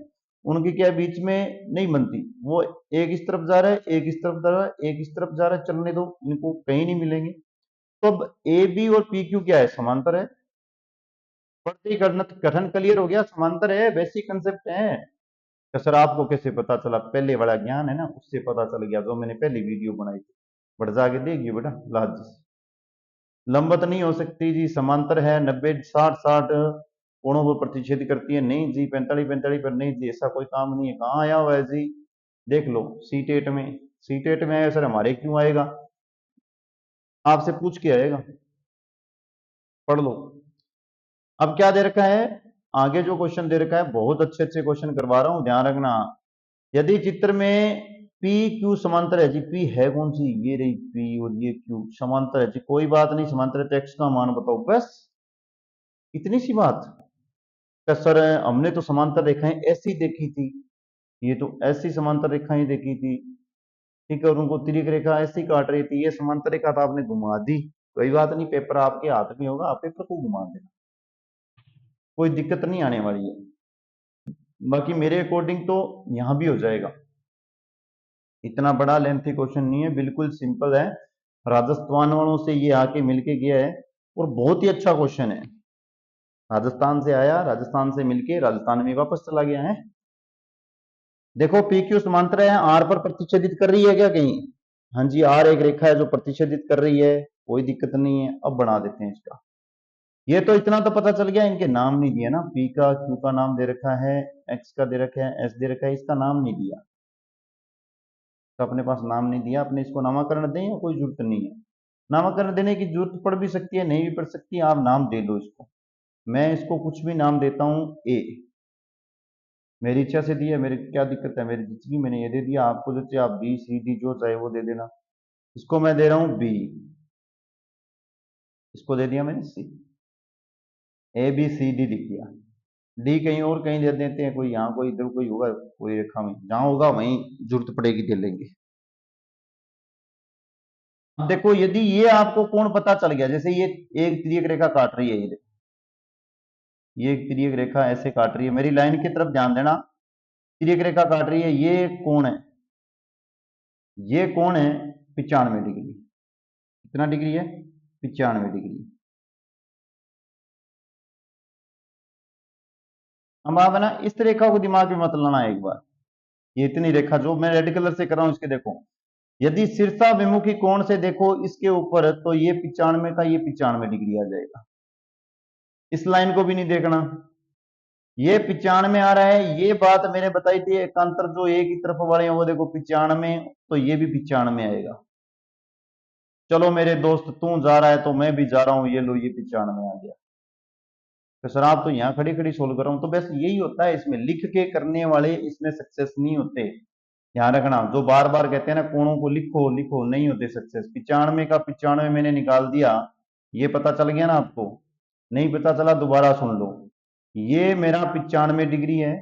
उनकी क्या बीच में नहीं बनती, वो एक इस तरफ जा रहा है, एक इस तरफ जा रहा है, एक इस तरफ जा रहा है, चलने दो, इनको कहीं नहीं मिलेंगे। तो अब ए बी और पी क्यू क्या है, समांतर है। पड़ती गठन क्लियर हो गया, समांतर है, बेसिक कंसेप्ट है। तो सर आपको कैसे पता चला, पहले वाला ज्ञान है ना, उससे पता चल गया, जो मैंने पहली वीडियो बनाई थी। बढ़ जाके देखिए बेटा, लाज लंबत नहीं हो सकती जी, समांतर है, 90 60 60 कोणों को प्रतिच्छेद करती है, नहीं जी, 45 45 पर नहीं जी, ऐसा कोई काम नहीं है। कहाँ आया हुआ है जी, देख लो सी टेट में, सी टेट में आया सर, हमारे क्यों आएगा, आपसे पूछ के आएगा, पढ़ लो। अब क्या दे रखा है, आगे जो क्वेश्चन दे रखा है, बहुत अच्छे अच्छे क्वेश्चन करवा रहा हूं, ध्यान रखना। यदि चित्र में पी क्यू समांतर है जी, पी है कौन सी, ये रही पी और ये क्यू समांतर है जी, कोई बात नहीं, समांतर है तो एक्स का मान बताओ, बस इतनी सी बात। क्या सर हमने तो समांतर रेखाएं ऐसी देखी थी, ये तो ऐसी समांतर रेखाएं देखी थी, ठीक है, और उनको तिरक रेखा ऐसी काट रही थी, ये समांतर रेखा तो आपने घुमा दी, कोई बात नहीं, पेपर आपके हाथ में होगा, आप पेपर को घुमा देना, कोई दिक्कत नहीं आने वाली है। बाकी मेरे अकॉर्डिंग तो यहां भी हो जाएगा, इतना बड़ा लेंथी क्वेश्चन नहीं है, बिल्कुल सिंपल है। राजस्थान वालों से ये आके मिलके गया है, और बहुत ही अच्छा क्वेश्चन है। राजस्थान से आया, राजस्थान से मिलके राजस्थान में वापस चला गया है। देखो पी क्यू समांतर है, आर पर प्रतिच्छेदित कर रही है क्या कहीं, हाँ जी, आर एक रेखा है जो प्रतिच्छेदित कर रही है, कोई दिक्कत नहीं है। अब बना देते हैं इसका, ये तो इतना तो पता चल गया, इनके नाम नहीं दिया ना, पी का क्यू का नाम दे रखा है, एक्स का दे रखा है, एस दे रखा है, इसका नाम नहीं दिया, तो अपने पास नाम नहीं दिया, अपने इसको नामकरण दें या कोई जरूरत नहीं है। नामकरण देने की जरूरत पड़ भी सकती है, नहीं भी पड़ सकती है, आप नाम दे दो इसको। मैं इसको कुछ भी नाम देता हूं, ए, मेरी इच्छा से दिया, मेरी क्या दिक्कत है, मेरी जितनी मैंने ये दे दिया, आपको जो चाहिए आप बी सी डी जो चाहे वो दे देना। इसको मैं दे रहा हूं बी, इसको दे दिया मैंने सी, ए बी सी डी लिख दिया। डी कहीं और कहीं दे देते हैं, कोई यहाँ कोई इधर कोई होगा, कोई रेखा में जहां होगा वहीं जरूरत पड़ेगी दे लेंगे। अब देखो यदि ये आपको कोण पता चल गया, जैसे ये एक तिर्यक रेखा काट रही है, ये देखो ये एक तिर्यक रेखा ऐसे काट रही है, मेरी लाइन की तरफ ध्यान देना, तिर्यक रेखा काट रही है, ये कोण है, ये कोण है 95 डिग्री। कितना डिग्री है? 95 डिग्री। अब आप है ना इस रेखा को दिमाग में मत लाना एक बार, ये इतनी रेखा जो मैं रेड कलर से कर रहा हूं इसके देखो, यदि शीर्षाभिमुखी कोण से देखो इसके ऊपर, तो ये 95 का ये 95 डिग्री आ जाएगा। इस लाइन को भी नहीं देखना, ये 95 आ रहा है, ये बात मैंने बताई थी, एकांतर जो एक ही तरफ वाले हैं वो देखो 95, तो ये भी 95 आएगा। चलो मेरे दोस्त तू जा रहा है तो मैं भी जा रहा हूं, ये लो ये 95 आ गया। तो सर आप तो यहाँ खड़ी खड़ी सोल्व कर रहा हूं, तो बस यही होता है इसमें, लिख के करने वाले इसमें सक्सेस नहीं होते। ध्यान रखना, जो बार बार कहते हैं ना कोणों को लिखो लिखो, नहीं होते सक्सेस। 95 का 95 मैंने निकाल दिया, ये पता चल गया ना आपको? नहीं पता चला दोबारा सुन लो, ये मेरा 95 डिग्री है,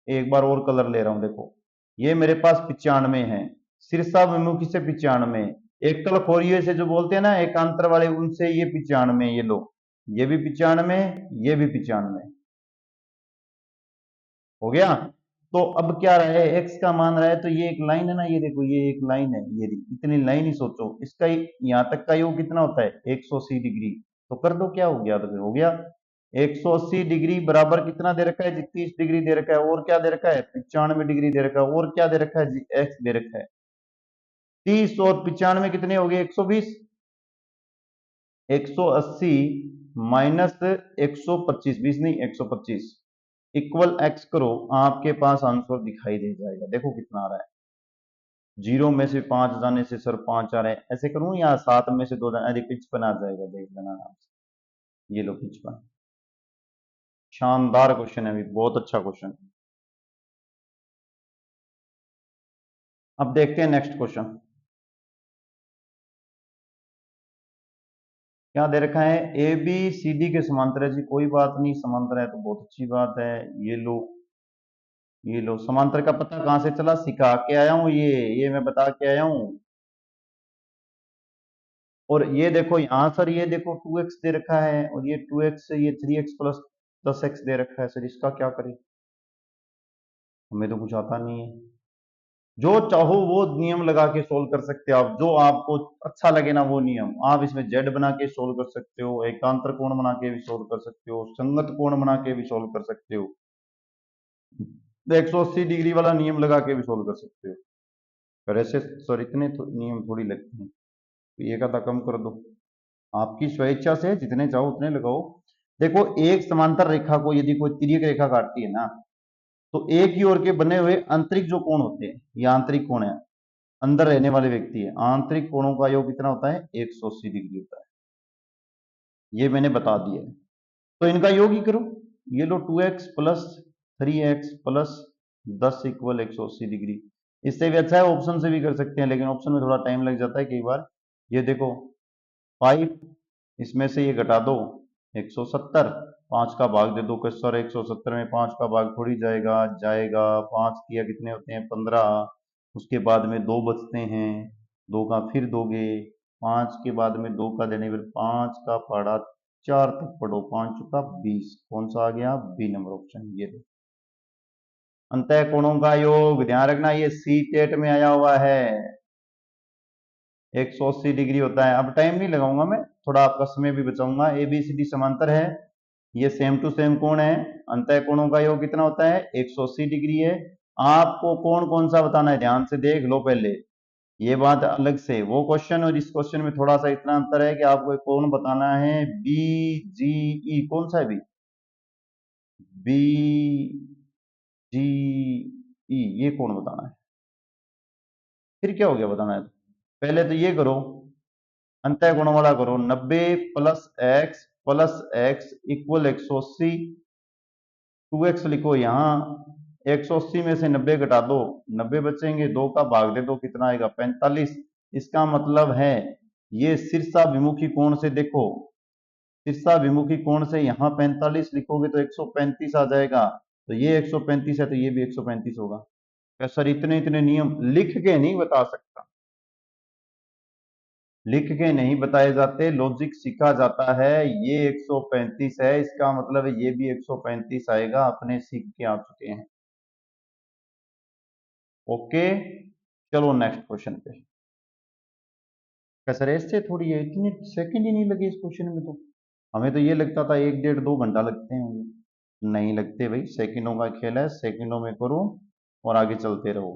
एक बार और कलर ले रहा हूं, देखो ये मेरे पास 95 है, शीर्षाभिमुखी से 95, एकल खोरिये से जो बोलते हैं ना एकांतर वाले, उनसे ये 95, ये लो ये भी 95, ये भी 95 हो गया। तो अब क्या रहा है, एक्स का मान रहा है, तो ये एक लाइन है ना, ये देखो ये एक लाइन है, ये इतनी लाइन ही सोचो, इसका यहां तक का योग कितना होता है? 180 डिग्री। तो कर दो, क्या हो गया? तो फिर हो गया 180 डिग्री बराबर कितना दे रखा है? 30 डिग्री दे रखा है, और क्या दे रखा है? 95 डिग्री दे रखा है, और क्या दे रखा है जी? एक्स दे रखा है। 30 और 95 कितने हो गए? 120। 180 माइनस 125, 20 नहीं 125 इक्वल एक्स करो, आपके पास आंसर दिखाई दे जाएगा। देखो कितना आ रहा है, 0 में से 5 जाने से सर 5 आ रहे हैं, ऐसे करूं या 7 में से 2 जाने? अरे 55 आ जाएगा, देख लेना आराम से। ये लो 55। शानदार क्वेश्चन है, अभी बहुत अच्छा क्वेश्चन है। अब देखते हैं नेक्स्ट क्वेश्चन क्या दे रखा है। ए बी सी डी के समांतर है जी, कोई बात नहीं, समांतर है तो बहुत अच्छी बात है। ये लो समांतर का पता कहां से चला? सिखा के आया हूं, ये मैं बता के आया हूं। और ये देखो यहाँ सर, ये देखो 2x दे रखा है, और ये 2x से ये 3x प्लस 10x दे रखा है, सर इसका क्या करें? हमें तो कुछ आता नहीं है। जो चाहो वो नियम लगा के सोल्व कर सकते हो आप, जो आपको अच्छा लगे ना वो नियम। आप इसमें जेड बना के सोल्व कर सकते हो, एकांतर कोण बना के भी सोल्व कर सकते हो, संगत कोण बना के भी सोल्व कर सकते हो, 180 डिग्री वाला नियम लगा के भी सोल्व कर सकते हो। पर ऐसे सर इतने नियम थोड़ी लगते हैं, तो ये का कम कर दो, आपकी स्वेच्छा से जितने चाहो उतने लगाओ। देखो एक समांतर रेखा को यदि कोई तिर्यक रेखा काटती है ना, तो एक ही ओर के बने हुए आंतरिक जो कोण होते हैं, ये आंतरिक कोण है, अंदर रहने वाले व्यक्ति है, आंतरिक कोणों का योग कितना होता है? 180 डिग्री होता है, ये मैंने बता दिया है। तो इनका योग ही करो, ये लो 2x plus 3x plus 10 equal 180 degree. इससे भी अच्छा है ऑप्शन से भी कर सकते हैं, लेकिन ऑप्शन में थोड़ा टाइम लग जाता है कई बार। ये देखो 5, इसमें से ये घटा दो 170, 5 का भाग दे दो, सर 170 में 5 का भाग थोड़ी जाएगा, जाएगा। 5 किया कितने होते हैं? 15। उसके बाद में 2 बचते हैं, 2 का फिर दोगे, 5 के बाद में 2 का देने पर 5 का पढ़ा 4 तक पढ़ो, 5 का 20, कौन सा आ गया? B number option. ये अंतः कोणों का योग, ध्यान रखना ये सी टेट में आया हुआ है, 180 डिग्री होता है। अब टाइम नहीं लगाऊंगा मैं, थोड़ा आपका समय भी बचाऊंगा। ए बी सी डी समांतर है, ये सेम टू सेम कोण है, अंतः कोणों का योग कितना होता है? 180 डिग्री है। आपको कौन कौन सा बताना है ध्यान से देख लो पहले, ये बात अलग से, वो क्वेश्चन और इस क्वेश्चन में थोड़ा सा इतना अंतर है कि आपको कौन बताना है, बी जी ई, कौन सा है बी? बी जी ई, ये कौन बताना है? फिर क्या हो गया बताना है? पहले तो ये करो, अंतः गुणों वाला करो, 90 प्लस एक्स इक्वल 180, 2x लिखो यहाँ, 180 में से 90 घटा दो, 90 बचेंगे, 2 का भाग दे दो, कितना आएगा? 45। इसका मतलब है ये शीर्षाभिमुखी कोण से देखो, शीर्षाभिमुखी कोण से यहाँ 45 लिखोगे तो 135 आ जाएगा, तो ये 135 है तो ये भी 135 होगा। क्या सर इतने इतने नियम लिख के नहीं बता सकता, लिख के नहीं बताए जाते, लॉजिक सीखा जाता है। ये 135 है, इसका मतलब है ये भी 135 आएगा, अपने सीख के आ चुके हैं। ओके, चलो नेक्स्ट क्वेश्चन पे। सर ऐसे थोड़ी है, इतने सेकंड ही नहीं लगे इस क्वेश्चन में, तो हमें तो ये लगता था 1 डेढ़ 2 घंटा लगते हैं। नहीं लगते भाई, सेकंडों का खेल है, सेकंडों में करो और आगे चलते रहो।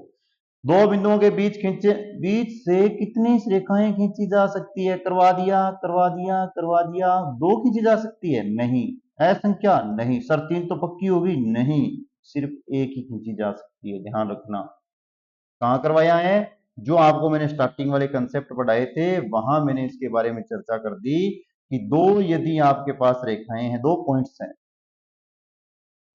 दो बिंदुओं के बीच खींचे, बीच से कितनी रेखाएं खींची जा सकती है? करवा दिया करवा दिया करवा दिया। दो खींची जा सकती है? नहीं। असंख्या? नहीं। सर 3 तो पक्की होगी? नहीं, सिर्फ एक ही खींची जा सकती है, ध्यान रखना। कहाँ करवाया है? जो आपको मैंने स्टार्टिंग वाले कंसेप्ट पढ़ाए थे वहां मैंने इसके बारे में चर्चा कर दी कि दो, यदि आपके पास रेखाएं हैं, 2 पॉइंट्स हैं,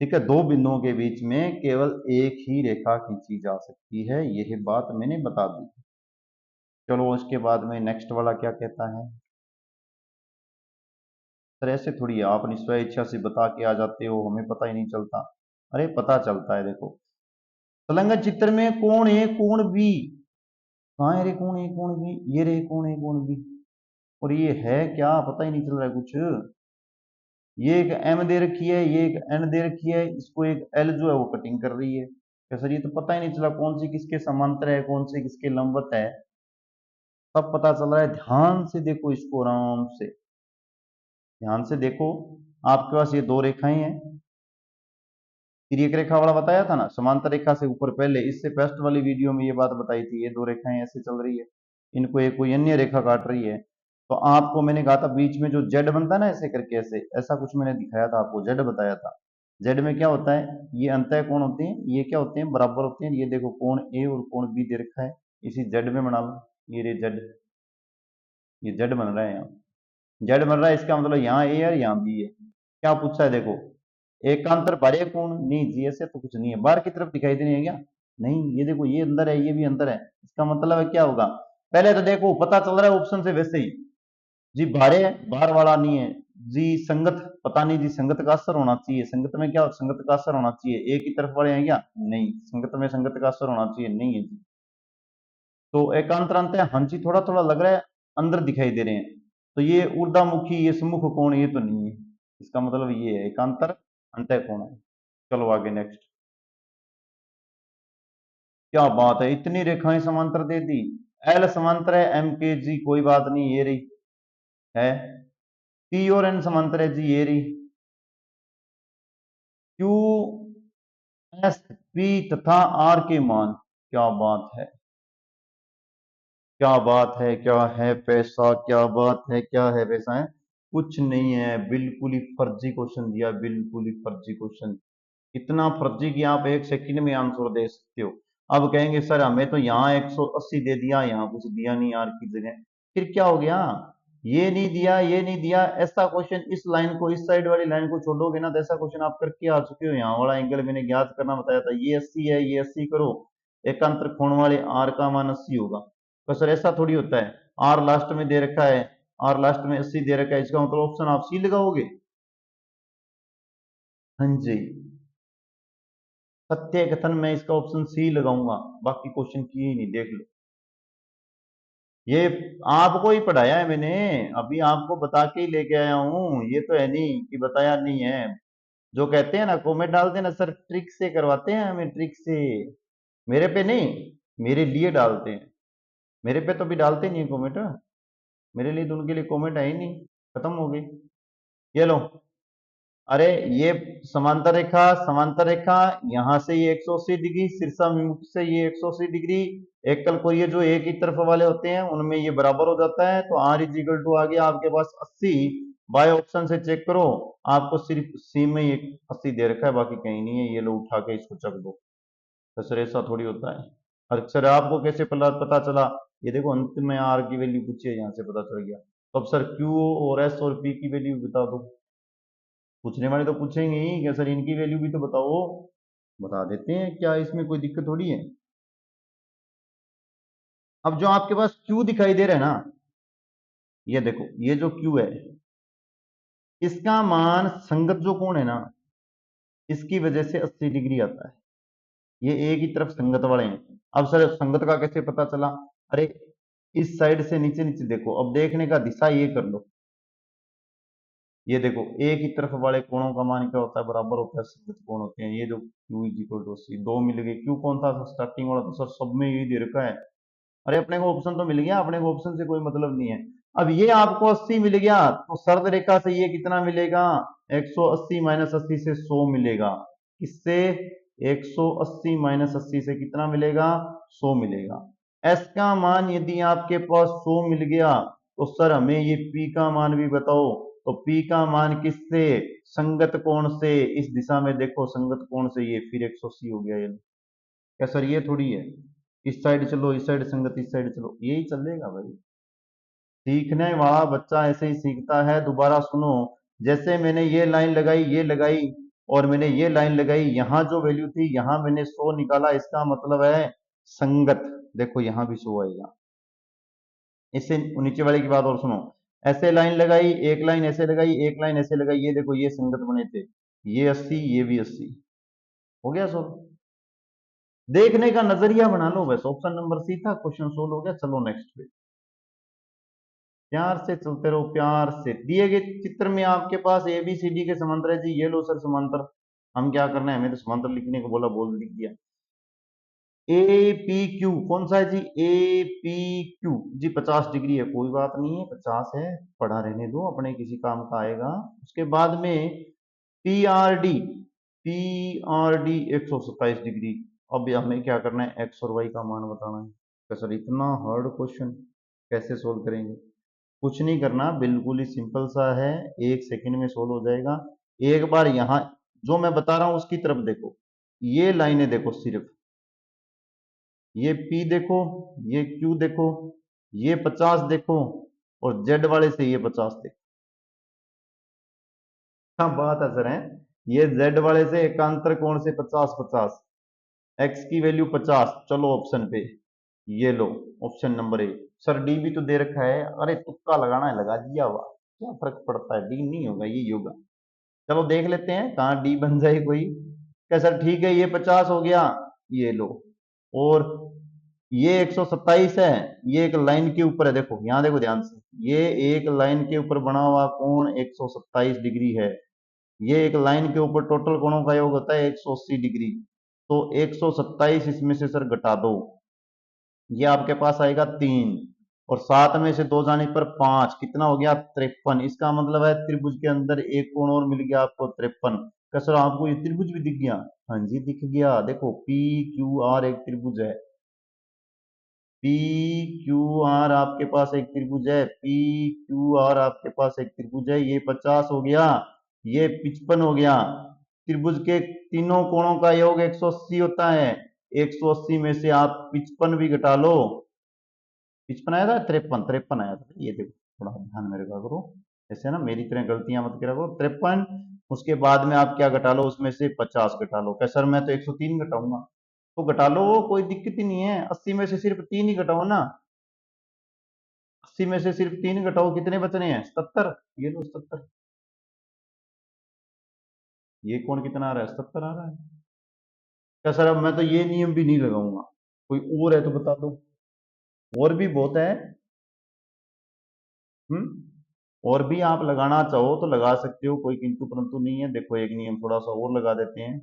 ठीक है, 2 बिंदुओं के बीच में केवल एक ही रेखा खींची जा सकती है, यह बात मैंने बता दी। चलो इसके बाद में नेक्स्ट वाला क्या कहता है? सर ऐसे थोड़ी है, आप निश्चय इच्छा से बता के आ जाते हो, हमें पता ही नहीं चलता। अरे पता चलता है, देखो संलग्न चित्र में कोण ए कोण बी, कहाँ है रे कोण ए कोण बी? ये रे कोण ए कोण बी, और ये है क्या, पता ही नहीं चल रहा है कुछ। ये एक एम दे रखी है, ये एक एन दे रखी है, इसको एक एल जो है वो कटिंग कर रही है। क्या सर ये तो पता ही नहीं चला कौन सी किसके समांतर है, कौन सी किसके लंबवत है, सब पता चल रहा है। ध्यान से देखो इसको, आराम से ध्यान से देखो। आपके पास ये 2 रेखाएं हैं, तिर्यक रेखा वाला बताया था ना, समांतर रेखा से ऊपर, पहले इससे फर्स्ट वाली वीडियो में ये बात बताई थी। ये 2 रेखाएं ऐसे चल रही है, इनको एक कोई अन्य रेखा काट रही है, तो आपको मैंने कहा था बीच में जो जेड बनता है ना, ऐसे करके, ऐसे ऐसा कुछ मैंने दिखाया था आपको, जेड बताया था। जेड में क्या होता है, ये अंतः कोण होते हैं, ये क्या होते हैं, बराबर होते हैं। ये देखो कोण ए और कोण बी दे रखा है, इसी जेड में बना लो। ये रे जेड, ये जेड बन रहा है यहाँ, जेड बन रहा है, इसका मतलब यहाँ ए है और यहाँ बी है। क्या पूछा है देखो, एकांतर बाह्य कोण? नहीं जी, ऐसे तो कुछ नहीं है, बाहर की तरफ दिखाई दे रही है क्या? नहीं, ये देखो ये अंदर है, ये भी अंदर है, इसका मतलब है क्या होगा? पहले तो देखो पता चल रहा है ऑप्शन से वैसे ही, जी बाहर है, बाहर वाला नहीं है जी। संगत? पता नहीं जी, संगत का असर होना चाहिए। संगत में क्या, संगत का असर होना चाहिए, एक ही तरफ वाले हैं क्या? नहीं, संगत में संगत का असर होना चाहिए, नहीं है जी। तो एकांतर अंतर है, हाँ जी, थोड़ा थोड़ा लग रहा है अंदर दिखाई दे रहे हैं। तो ये ऊर्ध्वमुखी, ये सम्मुख कोण, ये तो नहीं है, इसका मतलब ये है एकांतर अंतः कोण है। चलो आगे नेक्स्ट। क्या बात है, इतनी रेखाएं समांतर दे दी। एल समांतर है एम के जी, कोई बात नहीं, ये रही है। पी और एन समांतर है जी, ये रही। क्यू एस पी तथा आर के मान, क्या बात है, क्या बात है, क्या है पैसा, क्या बात है, क्या है पैसा है? कुछ नहीं है, बिल्कुल ही फर्जी क्वेश्चन दिया, बिल्कुल ही फर्जी क्वेश्चन। इतना फर्जी कि आप 1 सेकंड में आंसर दे सकते हो। अब कहेंगे सर हमें तो यहाँ 180 दे दिया, यहाँ कुछ दिया नहीं यार की जगह, फिर क्या हो गया? ये नहीं दिया, ये नहीं दिया, ऐसा क्वेश्चन, इस लाइन को, इस साइड वाली लाइन को छोड़ोगे ना तो ऐसा क्वेश्चन आप करके आ चुके हो। यहाँ वाला एंगल मैंने ज्ञात करना बताया था, ये 80 है, ये 80 करो, एकांतर कोण वाले आर का मान 80 होगा। तो सर ऐसा थोड़ी होता है, आर लास्ट में दे रखा है, आर लास्ट में 80 दे रखा है, इसका मतलब ऑप्शन आप सी लगाओगे? हाँ जी, सत्य कथन में इसका ऑप्शन सी लगाऊंगा, बाकी क्वेश्चन किए ही नहीं, देख लो। ये आपको ही पढ़ाया है मैंने, अभी आपको बता के ही लेके आया हूं, ये तो है नहीं कि बताया नहीं है। जो कहते हैं ना कमेंट डालते हैं ना, सर ट्रिक से करवाते हैं हमें, ट्रिक से, मेरे पे नहीं, मेरे लिए डालते हैं। मेरे पे तो भी डालते नहीं है कमेंट, मेरे लिए तो उनके लिए कमेंट है ही नहीं, खत्म हो गई। ये लो, अरे ये समांतर रेखा, समांतर रेखा, यहां से ये 180 डिग्री, शीर्षाभिमुख से ये 180 डिग्री, एकल कोई ये जो एक ही तरफ वाले होते हैं उनमें ये बराबर हो जाता है, तो आर इज इक्वल टू आ गया आपके पास 80। बाय ऑप्शन से चेक करो, आपको सिर्फ सी में ये 80 दे रखा है, बाकी कहीं नहीं है। ये लो उठा के इसको चक दो। तो सर ऐसा थोड़ी होता है। अक्सर आपको कैसे पता चला? ये देखो अंत में आर की वैल्यू पूछी है, यहाँ से पता चल गया। तो अब सर क्यू और एस और पी की वैल्यू बता दो। पूछने वाले तो पूछेंगे ही क्या सर इनकी वैल्यू भी तो बताओ, बता देते हैं, क्या इसमें कोई दिक्कत थोड़ी है। अब जो आपके पास क्यू दिखाई दे रहा है ना, ये देखो, ये जो क्यू है, इसका मान संगत जो कोण है ना, इसकी वजह से 80 डिग्री आता है। ये एक ही तरफ संगत वाले हैं। अब सर संगत का कैसे पता चला? अरे इस साइड से नीचे नीचे देखो, अब देखने का दिशा ये कर लो, ये देखो एक ही तरफ वाले कोणों का मान क्या होता है? बराबर होता है संगत कोण होते हैं। ये जो Q इज इक्वल टू सी, दो मिल गए। Q कौन था स्टार्टिंग वाला? तो सर सब में यही दे रखा है। अरे अपने को ऑप्शन तो मिल गया, अपने को ऑप्शन से कोई मतलब नहीं है। अब ये आपको 80 मिल गया, तो सर्द रेखा से ये कितना मिलेगा? 180 माइनस 80 से 100 मिलेगा। किससे? 180 माइनस 80 से कितना मिलेगा? 100 मिलेगा। एस का मान यदि आपके पास 100 मिल गया, तो सर हमें ये पी का मान भी बताओ। तो पी का मान किससे? संगत कोण से। इस दिशा में देखो संगत कोण से, ये फिर 180 हो गया। ये क्या सर ये थोड़ी है इस साइड चलो, इस साइड संगत, इस साइड चलो, यही चलेगा भाई। सीखने वाला बच्चा ऐसे ही सीखता है। दोबारा सुनो, जैसे मैंने ये लाइन लगाई, ये लगाई, और मैंने ये लाइन लगाई, यहां जो वैल्यू थी यहां मैंने 100 निकाला, इसका मतलब है संगत। देखो यहां भी 100 आएगा। इससे नीचे वाले की बात और सुनो, ऐसे लाइन लगाई, एक लाइन ऐसे लगाई, एक लाइन ऐसे लगाई, ये देखो ये संगत बने थे, ये 80, ये भी 80 हो गया सॉल्व। देखने का नजरिया बना लो बस। ऑप्शन नंबर सी था, क्वेश्चन सोल्व हो गया। चलो नेक्स्ट पे, प्यार से चलते रहो, प्यार से। दिए गए चित्र में आपके पास ए बी सी डी के समांतर है जी। ये लो सर समांतर। हम क्या करना है, हमें तो समांतर लिखने को बोला, बोल लिख दिया। ए पी क्यू कौन सा है जी? A P Q G 50 degree है। कोई बात नहीं है, 50 है, पढ़ा रहने दो, अपने किसी काम का आएगा। उसके बाद में P R D, P R D 127 degree. अब हमें क्या करना है? एक्स और वाई का मान बताना है। तो सर इतना हार्ड क्वेश्चन कैसे सोल्व करेंगे? कुछ नहीं करना, बिल्कुल ही सिंपल सा है, 1 सेकंड में सोल्व हो जाएगा। एक बार यहां जो मैं बता रहा हूं उसकी तरफ देखो, ये लाइनें देखो सिर्फ, ये P देखो, ये Q देखो, ये 50 देखो, और Z वाले से ये 50 देखो। क्या बात है सर है? ये Z वाले से एकांतर कोण से 50 50, x की वैल्यू 50। चलो ऑप्शन पे, ये लो option number A. Sir D भी तो दे रखा है। अरे तुक्का लगाना है, लगा दिया हुआ, क्या फर्क पड़ता है? डी नहीं होगा, ये होगा। चलो देख लेते हैं कहाँ डी बन जाए कोई। क्या सर ठीक है, ये 50 हो गया, ये लो, और ये 127 है। ये एक लाइन के ऊपर है, देखो यहां देखो ध्यान से, ये एक लाइन के ऊपर बना हुआ कोण 127 डिग्री है। ये एक लाइन के ऊपर टोटल कोणों का योग होता है 180 डिग्री। तो 127 इसमें से सर घटा दो, ये आपके पास आएगा 3, और 7 में से 2 जाने पर 5, कितना हो गया? 53। इसका मतलब है त्रिभुज के अंदर एक कोण और मिल गया आपको 53। क्या सर आपको ये त्रिभुज भी दिख गया? हाँ जी दिख गया। देखो पी क्यू आर एक त्रिभुज है, पी क्यू आर आपके पास एक त्रिभुज है, पी क्यू आर आपके पास एक त्रिभुज है। ये 50 हो गया, ये 55 हो गया। त्रिभुज के तीनों कोणों का योग 180 होता है। 180 में से आप 55 भी घटा लो। 55 आया था, 53 53 आया था। ये देखो थोड़ा ध्यान में रखा करो, ऐसे ना मेरी तरह गलतियां मत करा करो। 53, उसके बाद में आप क्या घटा लो? उसमें से 50 घटा लो। क्या सर मैं तो 103 घटाऊंगा? तो घटा लो, कोई दिक्कत ही नहीं है। 80 में से सिर्फ 3 ही घटाओ ना, 80 में से सिर्फ 3 घटाओ, कितने बचने हैं? 77। ये लो 77। ये कौन कितना आ रहा है? 77 आ रहा है। क्या सर अब मैं तो ये नियम भी नहीं लगाऊंगा, कोई और है तो बता दो। और भी बहुत है। और भी आप लगाना चाहो तो लगा सकते हो, कोई किंतु परंतु नहीं है। देखो एक नियम थोड़ा सा और लगा देते हैं।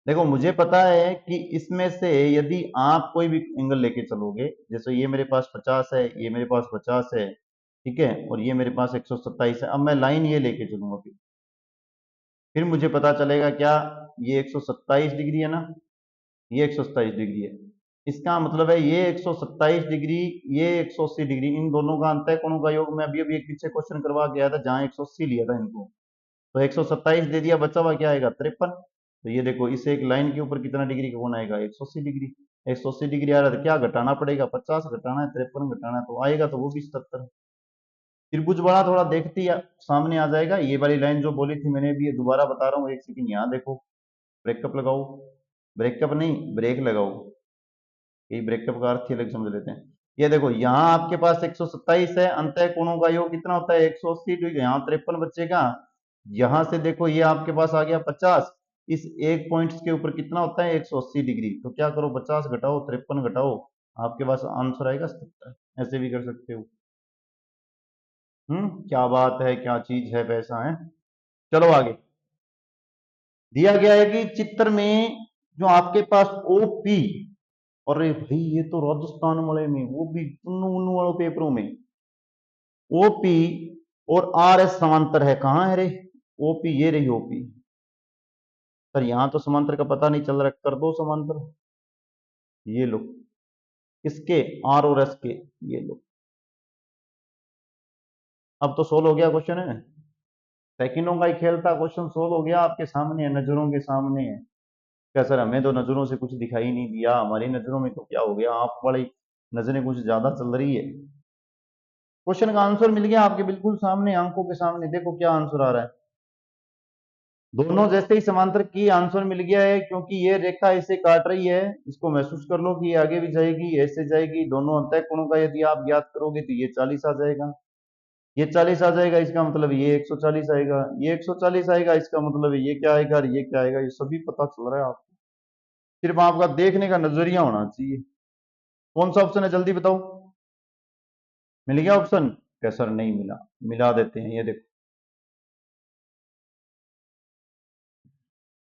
देखो मुझे पता है कि इसमें से यदि आप कोई भी एंगल लेके चलोगे, जैसे ये मेरे पास 50 है, ये मेरे पास 50 है, ठीक है, और ये मेरे पास 127 है। अब मैं लाइन ये लेके चलूंगा, फिर मुझे पता चलेगा क्या? ये 127 डिग्री है ना, ये 127 डिग्री है। इसका मतलब है ये 127 डिग्री, ये 180 डिग्री, इन दोनों का अंतः कोणों का योग। मैं अभी अभी एक पीछे क्वेश्चन करवा के आया था जहां 180 लिया था इनको, तो 127 दे दिया, बचा हुआ क्या आएगा? 53। तो ये देखो इस एक लाइन के ऊपर कितना डिग्री का कोण आएगा? 180 डिग्री। 180 डिग्री आ रहा था, क्या घटाना पड़ेगा? 50 घटाना है, 53 घटाना है, तो आएगा तो वो भी 77। त्रिभुज बड़ा थोड़ा देखती है, सामने आ जाएगा। ये वाली लाइन जो बोली थी मैंने भी, ये दोबारा बता रहा हूँ, एक सेकंड यहाँ देखो। ब्रेकअप लगाओ, ब्रेकअप नहीं ब्रेक लगाओ, ये ब्रेकअप का अर्थ ही अलग समझ लेते हैं। ये देखो यहाँ आपके पास 127 है, अंतः कोणों का योग कितना होता है 180, तो यहाँ 53 बचेगा। यहां से देखो ये आपके पास आ गया 50, इस एक पॉइंट के ऊपर कितना होता है 180 डिग्री, तो क्या करो 50 घटाओ 53 घटाओ, आपके पास आंसर आएगा 70। ऐसे भी कर सकते हो। क्या बात है, क्या चीज है, पैसा है। चलो आगे दिया गया है कि चित्र में जो आपके पास ओपी, और भाई ये तो राजस्थान वाले में, वो भी उन्नू उन्नू वालों पेपरों में, ओपी और आर एस समांतर है। कहां है रे ओपी, ये रही ओपी। सर यहां तो समांतर का पता नहीं चल रहा, कर दो समांतर। ये लो, किसके, आर और एस के, ये लो। अब तो सोल्व हो गया क्वेश्चन है, सेकंडों का ही खेल था, क्वेश्चन सोल्व हो गया, आपके सामने है, नजरों के सामने है। क्या सर हमें तो नजरों से कुछ दिखाई नहीं दिया, हमारी नजरों में तो क्या हो गया, आप वाली नजरें कुछ ज्यादा चल रही है। क्वेश्चन का आंसर मिल गया आपके बिल्कुल सामने, आंखों के सामने, देखो क्या आंसर आ रहा है। दोनों जैसे ही समांतर की आंसर मिल गया है, क्योंकि ये रेखा इसे काट रही है, इसको महसूस कर लो कि ये आगे भी जाएगी, ऐसे जाएगी, दोनों अंतः कोणों का यदि आप ज्ञात करोगे तो ये 40 आ जाएगा, ये 40 आ जाएगा, इसका मतलब ये 140 आएगा, ये 140 आएगा, इसका मतलब ये क्या आएगा और ये क्या आएगा, ये सभी पता चल रहा है आपको, सिर्फ आपका देखने का नजरिया होना चाहिए। कौन सा ऑप्शन है जल्दी बताओ, मिल गया ऑप्शन, क्या सर नहीं मिला, मिला देते हैं, ये देखो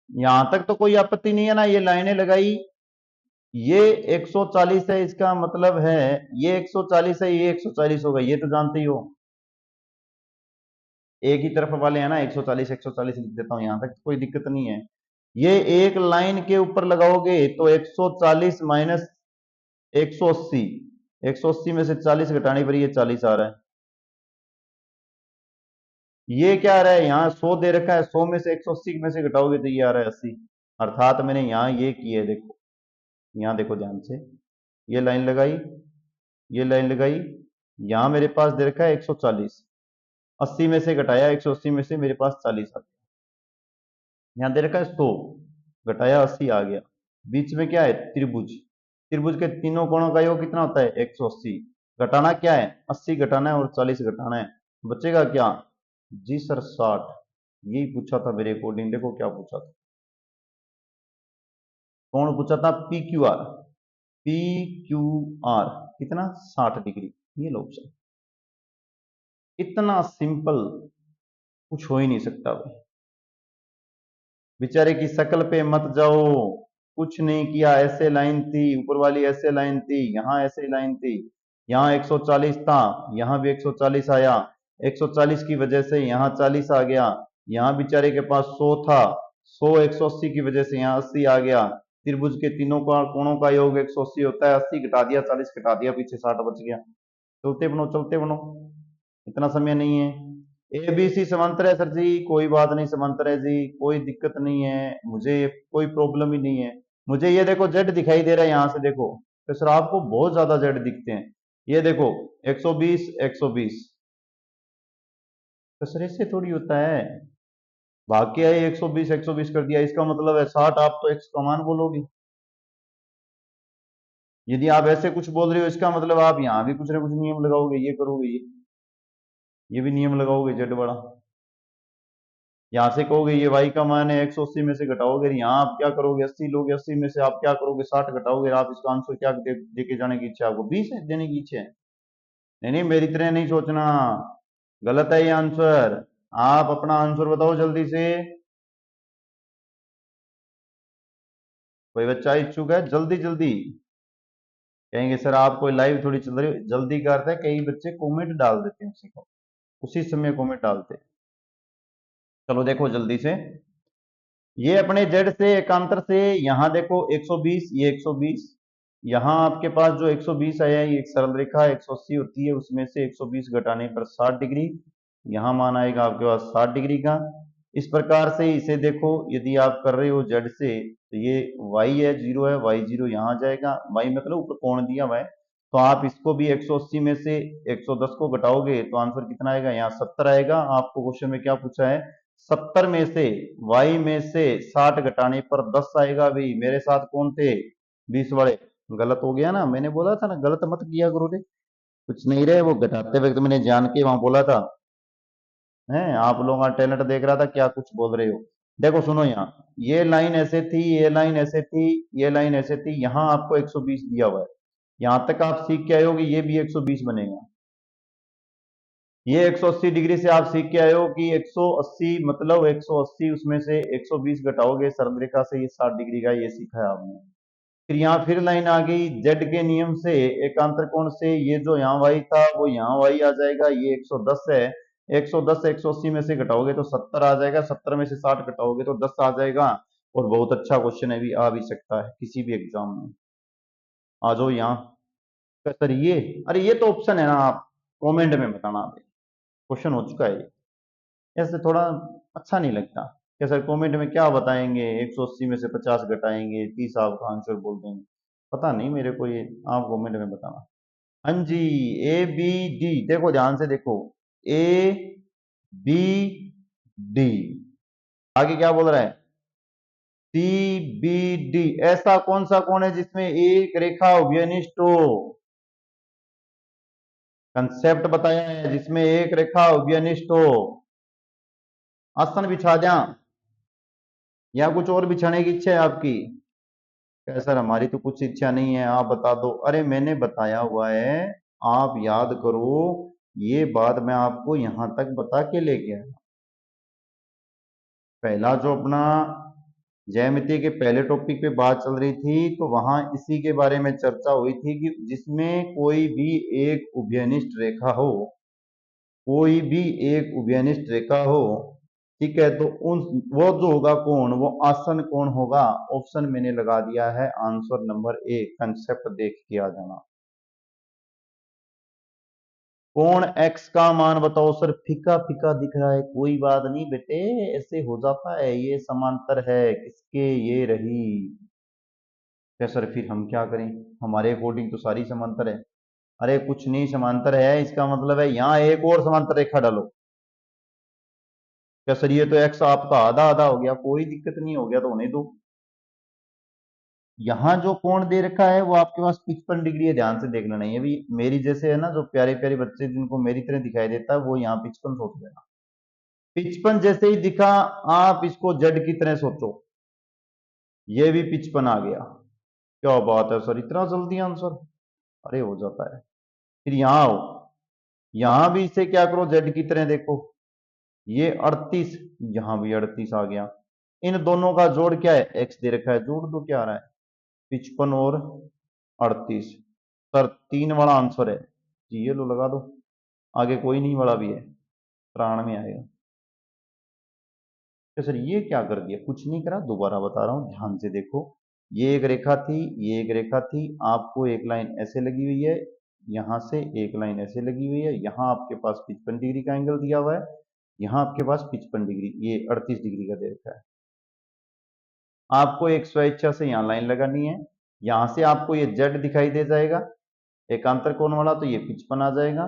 यहां तक तो कोई आपत्ति नहीं है ना, ये लाइनें लगाई, ये 140 है, इसका मतलब है ये 140 है, ये 140 होगा, ये तो जानते ही हो, एक ही तरफ वाले हैं ना, 140 140 लिख देता हूं, यहां तक तो कोई दिक्कत नहीं है। ये एक लाइन के ऊपर लगाओगे तो 140 माइनस 180, 180 में से 40 घटाने पर ये 40 आ रहा है। ये क्या आ रहा है, यहाँ 100 दे रखा है, 100 में से 180 में से घटाओगे तो ये आ रहा है 80, अर्थात मैंने यहाँ ये की है, देखो यहाँ देखो ध्यान से, ये लाइन लगाई, ये लाइन लगाई, यहाँ मेरे पास दे रखा है 140, 80 में से घटाया 180 में से मेरे पास 40 आ गया, यहाँ दे रखा है 100, घटाया 80 आ गया, बीच में क्या है त्रिभुज, त्रिभुज के तीनों कोणों का योग कितना होता है 180, घटाना क्या है 80 घटाना है और 40 घटाना है, बचेगा क्या, जी सर 60, यही पूछा था मेरे अकॉर्डिंग, देखो क्या पूछा था, कौन पूछा था, P Q R, P Q R कितना 60 डिग्री, ये लो ऑप्शन, इतना सिंपल कुछ हो ही नहीं सकता भाई। बेचारे की शक्ल पे मत जाओ, कुछ नहीं किया, ऐसे लाइन थी ऊपर वाली, ऐसे लाइन थी, यहाँ ऐसे लाइन थी, यहाँ 140 था, यहाँ भी 140 आया, 140 की वजह से यहाँ 40 आ गया, यहाँ बेचारे के पास 100 था, 100 180 की वजह से यहाँ 80 आ गया, त्रिभुज के तीनों का कोणों का योग 180 होता है, 80 घटा दिया 40 घटा दिया, पीछे 60 बच गया। चलते बनो चलते बनो, इतना समय नहीं है। ए बी सी समांतर है सर जी, कोई बात नहीं, समांतर है जी, कोई दिक्कत नहीं है, मुझे कोई प्रॉब्लम ही नहीं है। मुझे ये देखो जेड दिखाई दे रहा है, यहां से देखो, तो सर आपको बहुत ज्यादा जेड दिखते हैं, ये देखो 120 120, तो सर इससे थोड़ी होता है, भाग के आए 120 120 कर दिया, इसका मतलब है 60, आप तो 100 का मान बोलोगे, यदि आप ऐसे कुछ बोल रहे हो इसका मतलब आप यहाँ भी कुछ ना कुछ नियम लगाओगे, ये करोगे, ये भी नियम लगाओगे जेड वाला, यहाँ से कहोगे ये y का मान है 180 में से घटाओगे, यहाँ आप क्या करोगे 80 लोगे, 80 में से आप क्या करोगे 60 घटाओगे, आप इसका आंसर क्या दे के जाने की इच्छा है आपको, 20 देने की इच्छा है, नहीं नहीं मेरी तरह नहीं सोचना, गलत है ये आंसर, आप अपना आंसर बताओ जल्दी से, कोई बच्चा इच्छुक है, जल्दी जल्दी, कहेंगे सर आप कोई लाइव थोड़ी चल रही हो, जल्दी का अर्थ है कई बच्चे कमेंट डाल देते हैं, उसी को उसी समय कमेंट डालते हैं। चलो देखो जल्दी से, ये अपने जेड से एकांतर से यहाँ देखो 120, ये 120, यहाँ आपके पास जो 120 आया है, ये एक सरल रेखा 180 होती है, उसमें से 120 घटाने पर 60 डिग्री, यहाँ मान आएगा आपके पास 60 डिग्री का। इस प्रकार से इसे देखो, यदि आप कर रहे हो जेड से, तो ये y है 0 है, y 0 यहाँ आ जाएगा, y मतलब ऊपर कोण दिया हुआ है, तो आप इसको भी 180 में से 110 को घटाओगे तो आंसर कितना आएगा, यहाँ 70 आएगा। आपको क्वेश्चन में क्या पूछा है, 70 में से y में से 60 घटाने पर 10 आएगा, भाई मेरे साथ कौन थे 20 वाले, गलत हो गया ना, मैंने बोला था ना गलत मत किया करो रे। कुछ नहीं रहे, वो घटाते वक्त मैंने जान के वहां बोला था। है आप लोगों का टैलेंट देख रहा था, क्या कुछ बोल रहे हो। देखो सुनो, यहाँ ये लाइन ऐसे थी, ये लाइन ऐसे थी, ये लाइन ऐसे थी, यहाँ आपको 120 दिया हुआ है। यहां तक आप सीख के आए हो कि ये भी 120 बनेगा। ये 180 डिग्री से आप सीख के आए हो कि 180 मतलब 180, उसमें से 120 घटाओगे सरल रेखा से, ये 60 डिग्री का, ये सीखा है आपने। फिर यहाँ फिर लाइन आ गई, जेड के नियम से एकांतर कोण से ये जो यहाँ वाई था वो यहाँ वाई आ जाएगा, ये 110 है। 110 180 में से घटाओगे तो 70 आ जाएगा, 70 में से 60 घटाओगे तो 10 आ जाएगा। और बहुत अच्छा क्वेश्चन है, भी आ भी सकता है किसी भी एग्जाम में। आ जाओ यहाँ। सर ये, अरे ये तो ऑप्शन है ना, आप कमेंट में बताना, क्वेश्चन हो चुका है ये। ऐसे थोड़ा अच्छा नहीं लगता क्या सर, कमेंट में क्या बताएंगे, 180 में से 50 घटाएंगे, 30 आपका आंसर बोल देंगे। पता नहीं मेरे को ये, आप कमेंट में बताना। हाँ जी, ए बी डी, देखो ध्यान से देखो, ए बी डी, आगे क्या बोल रहा है, सी बी डी। ऐसा कौन सा कोण है जिसमें एक रेखा उभयनिष्ठ हो, कंसेप्ट बताया है, जिसमें एक रेखा उभयनिष्ठ हो। आसन बिछा दिया या कुछ और बिछाने की इच्छा है आपकी? क्या सर हमारी तो कुछ इच्छा नहीं है, आप बता दो। अरे मैंने बताया हुआ है, आप याद करो, ये बात मैं आपको यहां तक बता के ले गया। पहला जो अपना ज्यामिति के पहले टॉपिक पे बात चल रही थी, तो वहां इसी के बारे में चर्चा हुई थी कि जिसमें कोई भी एक उभयनिष्ठ रेखा हो, कोई भी एक उभयनिष्ठ रेखा हो, ठीक है, तो उन वो जो होगा कोण, वो आसन कोण होगा। ऑप्शन मैंने लगा दिया है, आंसर नंबर ए, कंसेप्ट देख के आ जाना। कोण x का मान बताओ सर, फीका फीका दिख रहा है, कोई बात नहीं बेटे, ऐसे हो जाता है, ये समांतर है किसके, ये रही। क्या सर फिर हम क्या करें, हमारे अकॉर्डिंग तो सारी समांतर है। अरे कुछ नहीं समांतर है, इसका मतलब है यहाँ एक और समांतर रेखा डालो। क्या सर ये तो x आपका आधा आधा हो गया, कोई दिक्कत नहीं, हो गया तो होने दो। यहाँ जो कोण दे रखा है वो आपके पास 55 डिग्री है, ध्यान से देखना। नहीं है, अभी मेरी जैसे है ना, जो प्यारे प्यारे बच्चे जिनको मेरी तरह दिखाई देता है, वो यहाँ 55 सोच लेना। 55 जैसे ही दिखा, आप इसको जेड की तरह सोचो, ये भी 55 आ गया। क्या बात है सर, इतना जल्दी आंसर, अरे हो जाता है। फिर यहाँ आओ, यहां भी इसे क्या करो, जेड की तरह देखो, ये 38, यहां भी 38 आ गया। इन दोनों का जोड़ क्या है, एक्स दे रखा है, जोड़ दो क्या आ रहा है, 55 और 38। सर 3 वाला आंसर है जी, ये लो लगा दो, आगे कोई नहीं वाला भी है, 93 में आएगा। तो सर ये क्या कर दिया, कुछ नहीं करा, दोबारा बता रहा हूं, ध्यान से देखो। ये एक रेखा थी, ये एक रेखा थी, आपको एक लाइन ऐसे लगी हुई है, यहां से एक लाइन ऐसे लगी हुई है, यहां आपके पास 55 डिग्री का एंगल दिया हुआ है, यहां आपके पास 55 डिग्री, ये 38 डिग्री का दे रखा है। आपको एक स्वेच्छा से यहाँ लाइन लगानी है, यहां से आपको ये जेड दिखाई दे जाएगा एकांतर कोण वाला, तो ये 55 आ जाएगा।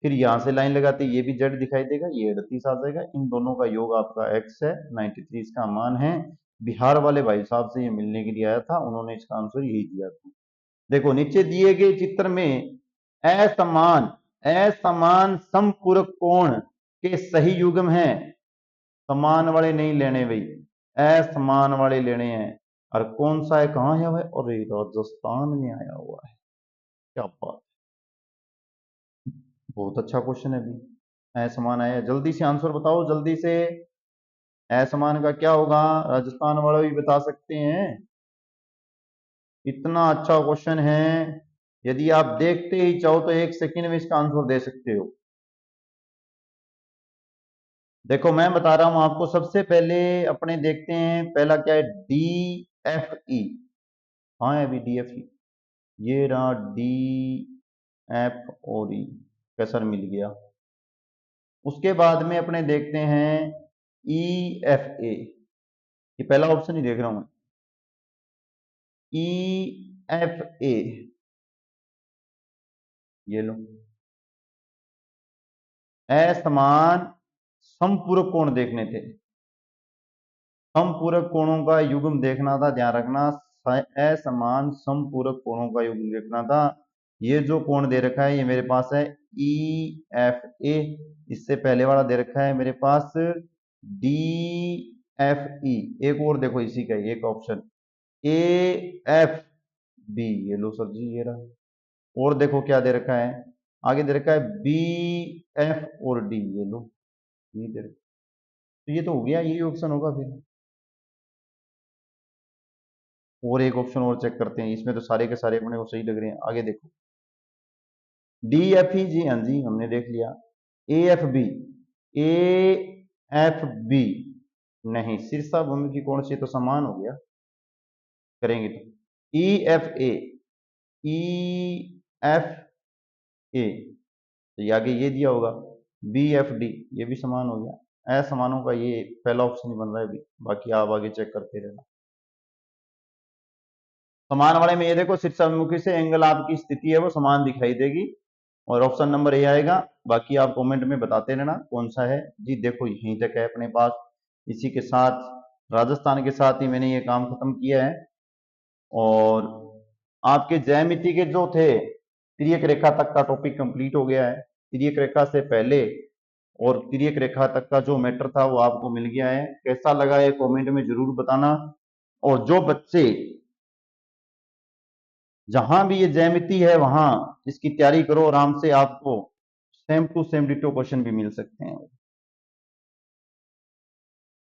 फिर यहां से लाइन लगाते ये भी जेड दिखाई देगा, ये 38 आ जाएगा। इन दोनों का योग आपका एक्स है, 93 इसका मान है। बिहार वाले भाई साहब से ये मिलने के लिए आया था, उन्होंने इसका आंसर यही दिया था। देखो नीचे दिए गए चित्र में असमान असमान समपूरक कोण के सही युग्म है, समान वाले नहीं लेने भाई, असमान वाले लेने हैं। और कौन सा है, कहाँ है वह, और राजस्थान में आया हुआ है। क्या बात, बहुत अच्छा क्वेश्चन है भी। असमान आया, जल्दी से आंसर बताओ जल्दी से, असमान का क्या होगा, राजस्थान वाले भी बता सकते हैं। इतना अच्छा क्वेश्चन है, यदि आप देखते ही चाहो तो 1 सेकंड में इसका आंसर दे सकते हो। देखो मैं बता रहा हूं आपको, सबसे पहले अपने देखते हैं, पहला क्या है, डी एफ ई। हाँ है अभी डी एफ ई, ये रहा डी एफ और ई, कैसर मिल गया। उसके बाद में अपने देखते हैं ई एफ ए, ये पहला ऑप्शन ही देख रहा हूं मैं, ई एफ ए, ये लो। असमान समपूरक कोण देखने थे, समपूरक कोणों का युग्म देखना था, ध्यान रखना, असमान समपूरक कोणों का योग लिखना था। ये जो कोण दे रखा है ये मेरे पास है ई एफ ए, इससे पहले वाला दे रखा है मेरे पास डी एफ ई, एक और देखो इसी का एक ऑप्शन ए एफ बी, ये लो सर जी ये रहा। और देखो क्या दे रखा है, आगे दे रखा है बी एफ और डी, ये लो ये दे रखा। तो ये तो हो गया, यही ऑप्शन होगा फिर। और एक ऑप्शन और चेक करते हैं, इसमें तो सारे के सारे अपने को सही लग रहे हैं। आगे देखो डी एफ ई, जी हाँ जी हमने देख लिया। A F B, A F B नहीं, शीर्षा भूमि की कौन सी, तो समान हो गया करेंगे तो। E F A, E F A, तो ये आगे ये दिया होगा बी एफ डी, ये भी समान हो गया। असमानों का ये पहला ऑप्शन ही बन रहा है अभी, बाकी आप आगे चेक करते रहना। समान वाले में ये देखो शीर्षाभिमुखी से एंगल आपकी स्थिति है वो समान दिखाई देगी, और ऑप्शन नंबर ए आएगा। बाकी आप कमेंट में बताते रहना कौन सा है जी। देखो यहीं तक है अपने पास, इसी के साथ राजस्थान के साथ ही मैंने ये काम खत्म किया है। और आपके ज्यामिति के जो थे तिर्यक रेखा तक का टॉपिक कंप्लीट हो गया है। तिर्यक रेखा से पहले और तिर्यक रेखा तक का जो मैटर था वो आपको मिल गया है। कैसा लगा ये कमेंट में जरूर बताना। और जो बच्चे जहां भी ये ज्यामिति है वहां इसकी तैयारी करो आराम से, आपको same to same ditto question भी मिल सकते हैं।